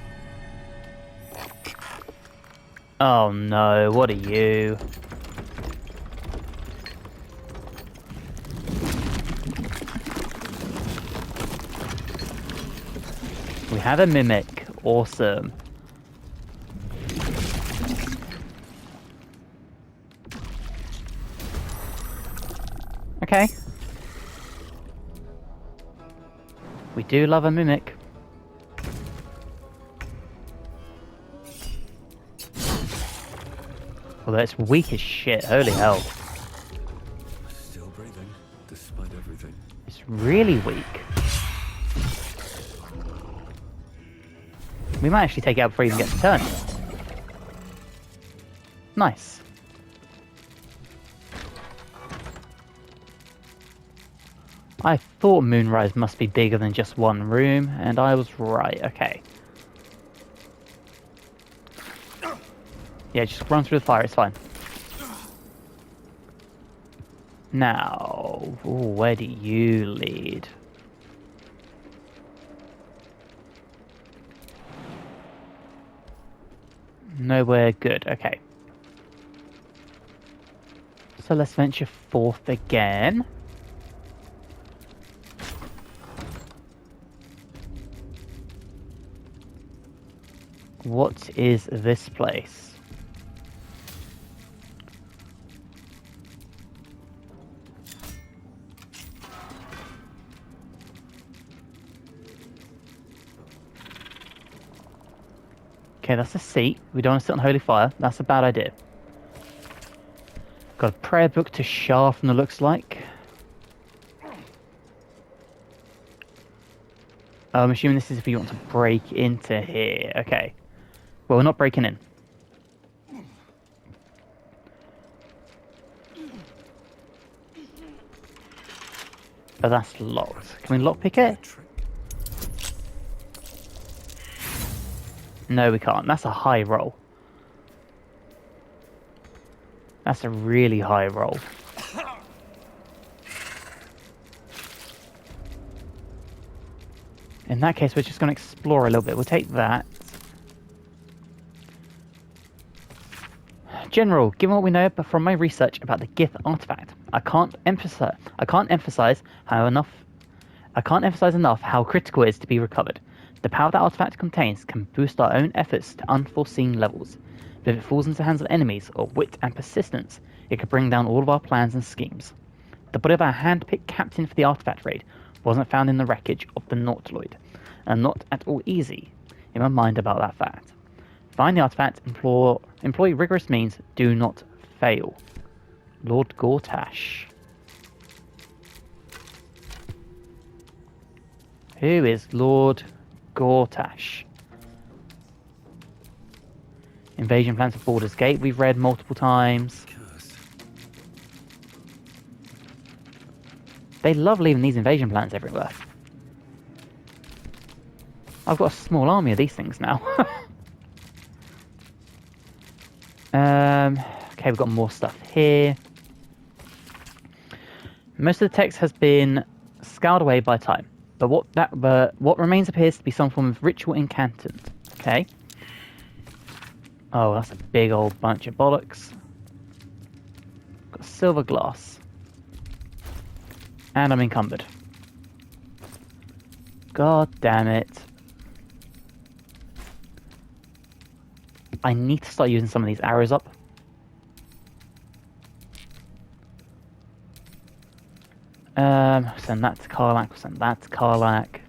Oh no, what are you? We have a mimic. Awesome. Okay. We do love a mimic. Although it's weak as shit, holy hell. Still breathing, despite everything. It's really weak. We might actually take it out before it even gets turned. Nice. I thought Moonrise must be bigger than just one room, and I was right. Okay. Yeah, just run through the fire, it's fine. Now, ooh, where do you lead? Nowhere good, okay. So let's venture forth again. What is this place? Okay, that's a seat. We don't want to sit on holy fire. That's a bad idea. Got a prayer book to Shah from the looks like. I'm assuming this is if you want to break into here. Okay. Well, we're not breaking in. But that's locked. Can we lockpick it? No, we can't. That's a high roll. That's a really high roll. In that case, we're just going to explore a little bit. We'll take that. General, given what we know from my research about the Gith artifact, I can't emphasize enough how critical it is to be recovered. The power that artifact contains can boost our own efforts to unforeseen levels. But if it falls into the hands of enemies, or wit and persistence, it could bring down all of our plans and schemes. The body of our hand-picked captain for the artifact raid wasn't found in the wreckage of the Nautiloid, and not at all easy in my mind about that fact. Find the artifact, employ rigorous means, do not fail. Lord Gortash. Who is Lord Gortash? Invasion plans of Baldur's Gate we've read multiple times. They love leaving these invasion plans everywhere. I've got a small army of these things now. Okay, we've got more stuff here. Most of the text has been scoured away by time, but what remains appears to be some form of ritual incantant. Okay. Oh, that's a big old bunch of bollocks. Got silver glass. And I'm encumbered. God damn it. I need to start using some of these arrows up. Send that to Karlak, send that to Karlak.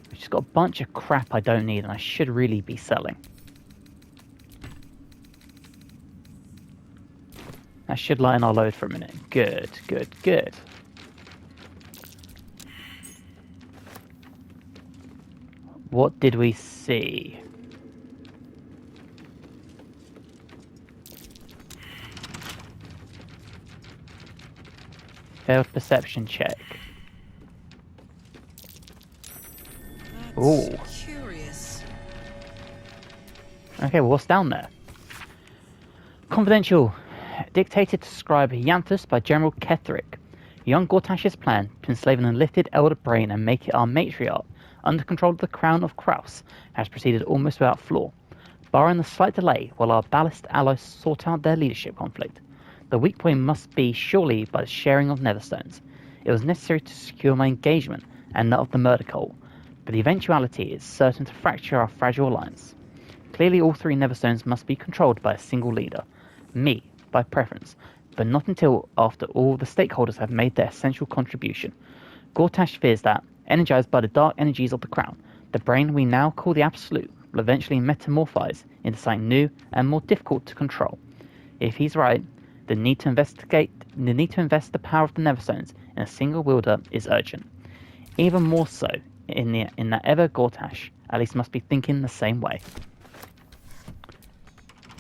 We've just got a bunch of crap I don't need and I should really be selling. That should lighten our load for a minute. Good, good, good. What did we see? Failed perception check. Ooh. Curious. Okay, well, what's down there? Confidential. Dictated to scribe Yanthus by General Ketheric. Young Gortash's plan to enslave an enlifted elder brain and make it our matriarch under control of the crown of Kraus has proceeded almost without flaw, barring the slight delay while our ballast allies sort out their leadership conflict. The weak point must be surely by the sharing of Netherstones. It was necessary to secure my engagement and that of the murder cult, but the eventuality is certain to fracture our fragile alliance. Clearly all 3 Netherstones must be controlled by a single leader, me, by preference, but not until after all the stakeholders have made their essential contribution. Gortash fears that, energized by the dark energies of the crown, the brain we now call the Absolute will eventually metamorphise into something new and more difficult to control. If he's right, the need to invest the power of the Neverstones in a single wielder is urgent. Even more so in that ever Gortash at least must be thinking the same way.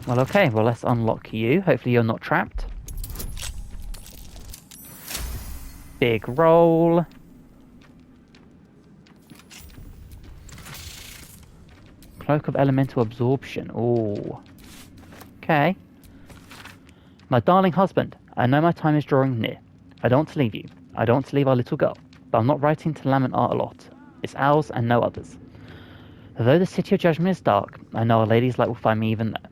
Well, okay, well, let's unlock you. Hopefully you're not trapped. Big roll. Cloak of Elemental Absorption. Ooh. Okay. My darling husband, I know my time is drawing near. I don't want to leave you. I don't want to leave our little girl. But I'm not writing to lament our lot. It's ours and no others. Although the City of Judgment is dark, I know Our Lady's light will find me even there.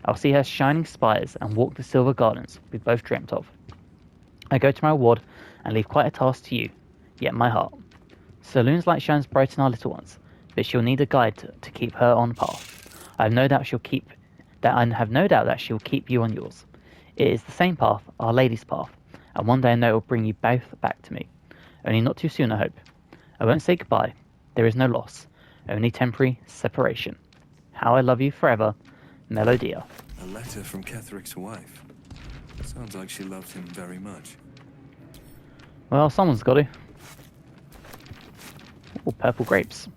I'll see her shining spires and walk the silver gardens we both dreamt of. I go to my ward and leave quite a task to you, yet my heart. Saloon's light shines bright in our little ones, but she'll need a guide to keep her on path. I have no doubt she'll keep you on yours. It is the same path, Our Lady's path, and one day I know it will bring you both back to me. Only not too soon, I hope. I won't say goodbye. There is no loss, only temporary separation. How I love you forever, Melodia. A letter from Ketheric's wife. Sounds like she loved him very much. Well, someone's got to. Oh, purple grapes.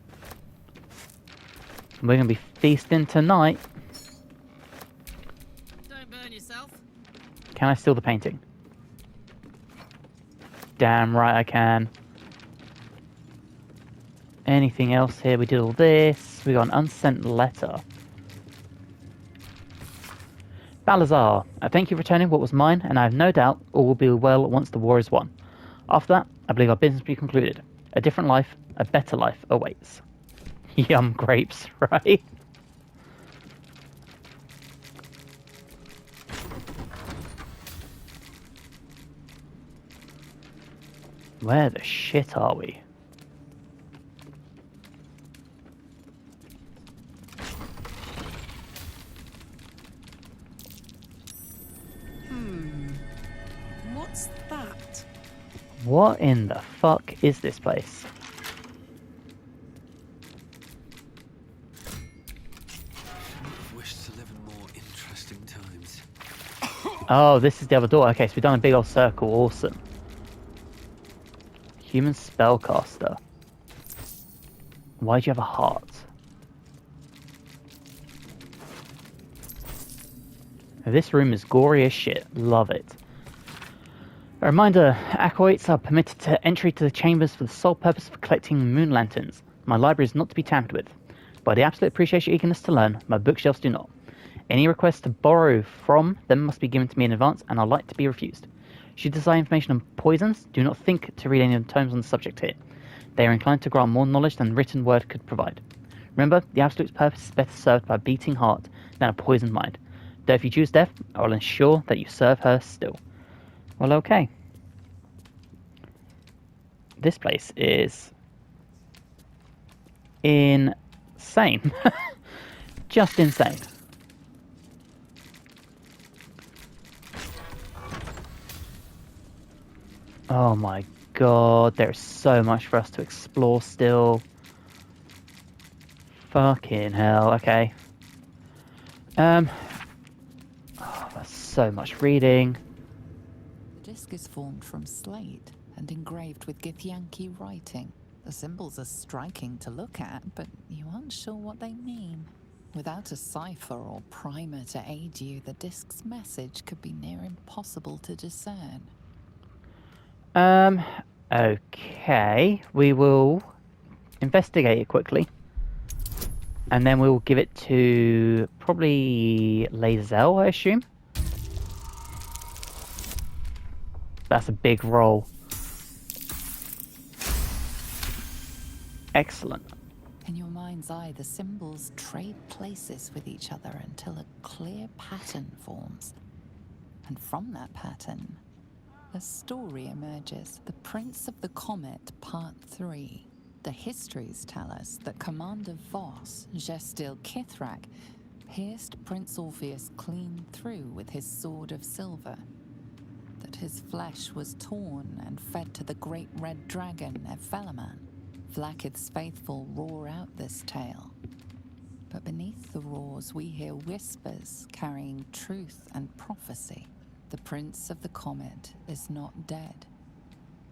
We're going to be feasting tonight. Don't burn yourself. Can I steal the painting? Damn right I can. Anything else here? We did all this. We got an unsent letter. Balazar, I thank you for returning what was mine, and I have no doubt all will be well once the war is won. After that, I believe our business will be concluded. A different life, a better life awaits. Yum grapes, right? Where the shit are we? What's that? What in the fuck is this place? Wish to live in more interesting times. Oh, this is the other door. Okay, so we've done a big old circle. Awesome. Human spellcaster. Why do you have a heart? This room is gory as shit. Love it. A reminder, acolytes are permitted to entry to the chambers for the sole purpose of collecting moon lanterns. My library is not to be tampered with. But I absolutely appreciate your eagerness to learn. My bookshelves do not. Any requests to borrow from them must be given to me in advance, and are like to be refused. Should you desire information on poisons, do not think to read any of the tomes on the subject here. They are inclined to grant more knowledge than written word could provide. Remember, the Absolute's purpose is better served by a beating heart than a poisoned mind. Though if you choose death, I will ensure that you serve her still. Well, okay. This place is insane. Just insane. Oh my god, there's so much for us to explore still. Fucking hell, okay. Oh, that's so much reading. The disc is formed from slate and engraved with Githyanki writing. The symbols are striking to look at, but you aren't sure what they mean. Without a cipher or primer to aid you, the disc's message could be near impossible to discern. Okay. We will investigate it quickly. And then we'll give it to probably Lae'zel, I assume. That's a big roll. Excellent. In your mind's eye, the symbols trade places with each other until a clear pattern forms. And from that pattern, a story emerges. The Prince of the Comet, Part 3. The histories tell us that Commander Voss, Gestil Kithrak, pierced Prince Orpheus clean through with his sword of silver. That his flesh was torn and fed to the great red dragon, Ephelaman. Vlaakith's faithful roar out this tale. But beneath the roars we hear whispers carrying truth and prophecy. The Prince of the Comet is not dead.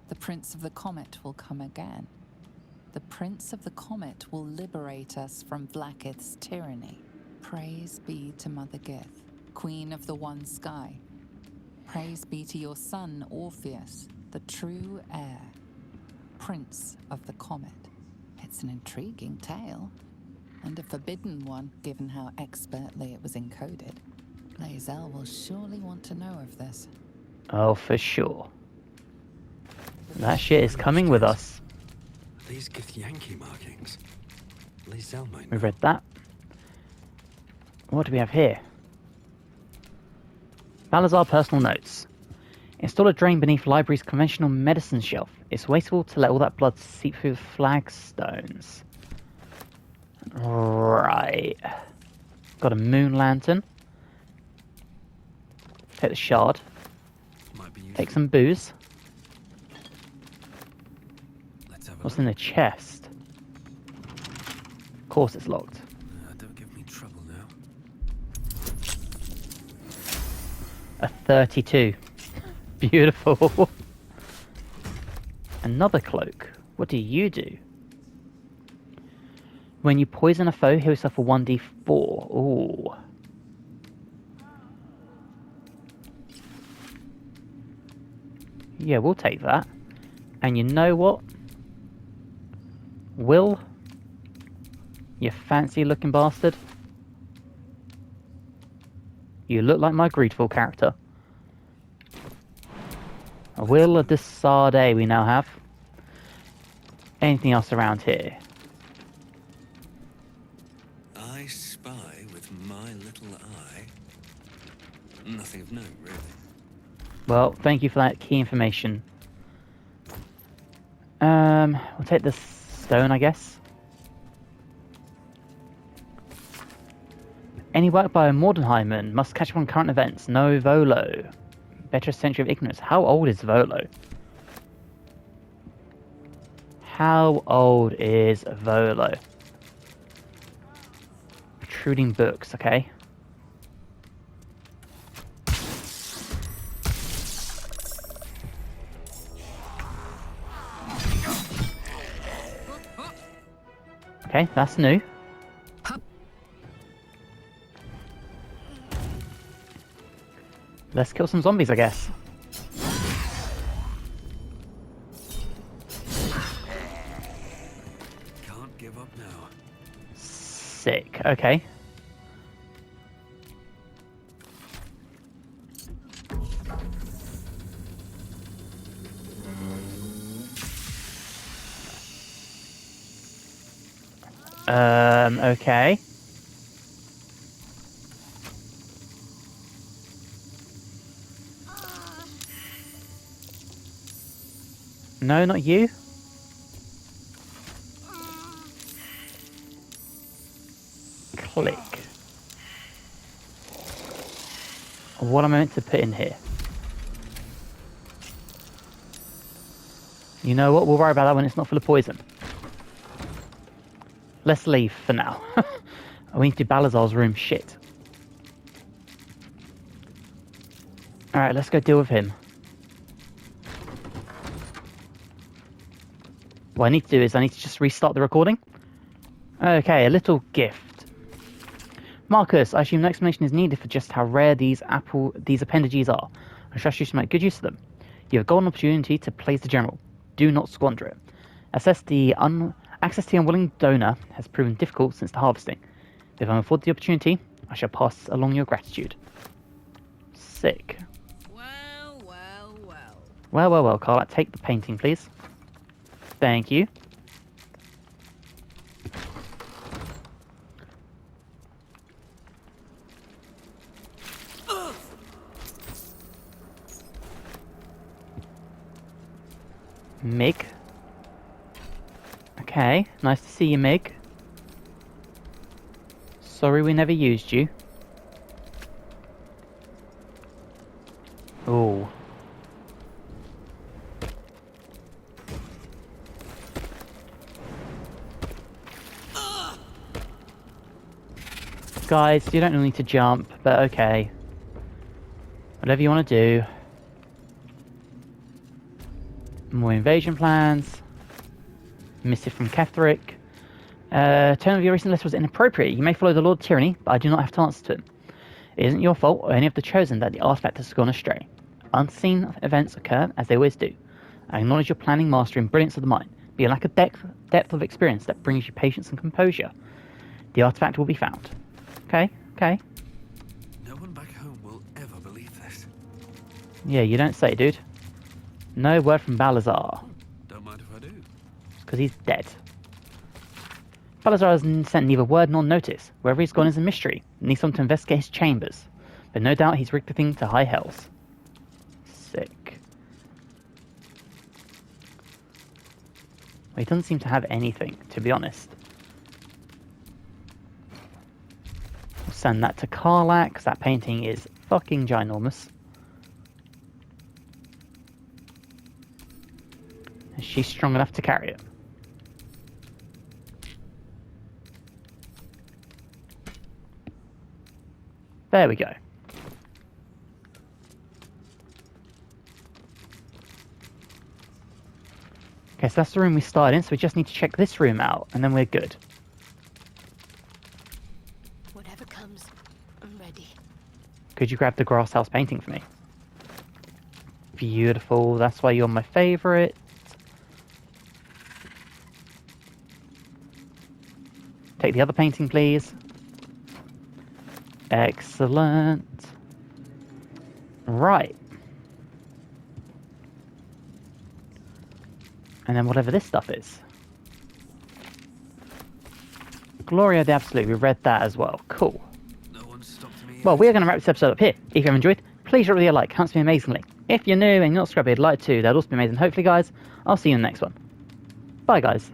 The Prince of the Comet will come again. The Prince of the Comet will liberate us from Vlaakith's tyranny. Praise be to Mother Gith, Queen of the One Sky. Praise be to your son, Orpheus, the true heir, Prince of the Comet. It's an intriguing tale, and a forbidden one, given how expertly it was encoded. Lae'zel will surely want to know of this. Oh, for sure. That shit is coming with us. These Githyanki markings. Lae'zel might know. We've read that. What do we have here? Balazar personal notes. Install a drain beneath library's conventional medicine shelf. It's wasteful to let all that blood seep through the flagstones. Right. Got a moon lantern. Take the shard. Take some booze. What's in the chest? Of course it's locked. Don't give me trouble now. A 32. Beautiful. Another cloak. What do you do? When you poison a foe, heal yourself a 1d4. Ooh. Yeah, we'll take that. And you know what? Will? You fancy looking bastard? You look like my Greedful character. A Will of the Sade we now have. Anything else around here? I spy with my little eye. Nothing of note, really. Well, thank you for that key information. We'll take this stone, I guess. Any work by a Mordenheimer must catch up on current events. No Volo. Better a century of ignorance. How old is Volo? How old is Volo? Protruding books, okay. Okay, that's new. Let's kill some zombies, I guess. Can't give up now. Sick, okay. Okay. No, not you. Click. What am I meant to put in here? You know what? We'll worry about that when it's not full of poison. Let's leave for now. We need to do Balazar's room. Shit. Alright, let's go deal with him. What I need to do is I need to just restart the recording. Okay, a little gift. Marcus, I assume no explanation is needed for just how rare these appendages are. I trust you to make good use of them. You have a golden opportunity to please the general. Do not squander it. Access to the unwilling donor has proven difficult since the harvesting. If I'm afforded the opportunity, I shall pass along your gratitude. Sick. Well, Carla, take the painting, please. Thank you. Mig. Okay, nice to see you, Mig. Sorry we never used you. Oh. Guys, you don't need to jump, but okay. Whatever you want to do. More invasion plans. Missive from Ketheric. Tone of your recent letter was inappropriate. You may follow the Lord Tyranny, but I do not have to answer to him. It isn't your fault or any of the Chosen that the artifact has gone astray. Unseen events occur, as they always do. I acknowledge your planning, mastery, and brilliance of the mind, but your lack of depth of experience that brings you patience and composure. The artifact will be found. Okay. No one back home will ever believe this. Yeah, you don't say, dude. No word from Baldur. Don't mind if I do. Because he's dead. Baldur has sent neither word nor notice. Wherever he's gone is a mystery. Needs someone to investigate his chambers. But no doubt he's rigged the thing to high hells. Sick. Well, he doesn't seem to have anything, to be honest. We'll send that to Karlak, because that painting is fucking ginormous. And she's strong enough to carry it. There we go. Okay, so that's the room we started in, so we just need to check this room out, and then we're good. Whatever comes, I'm ready. Could you grab the grass house painting for me? Beautiful, that's why you're my favourite. Take the other painting, please. Excellent. Right. And then whatever this stuff is. Gloria the Absolute, we read that as well. Cool. No one stopped me. Well, we are going to wrap this episode up here. If you have enjoyed, please drop me a like. Helps me amazingly. If you're new and you're not subscribed, I'd like to. That'd also be amazing. Hopefully, guys, I'll see you in the next one. Bye, guys.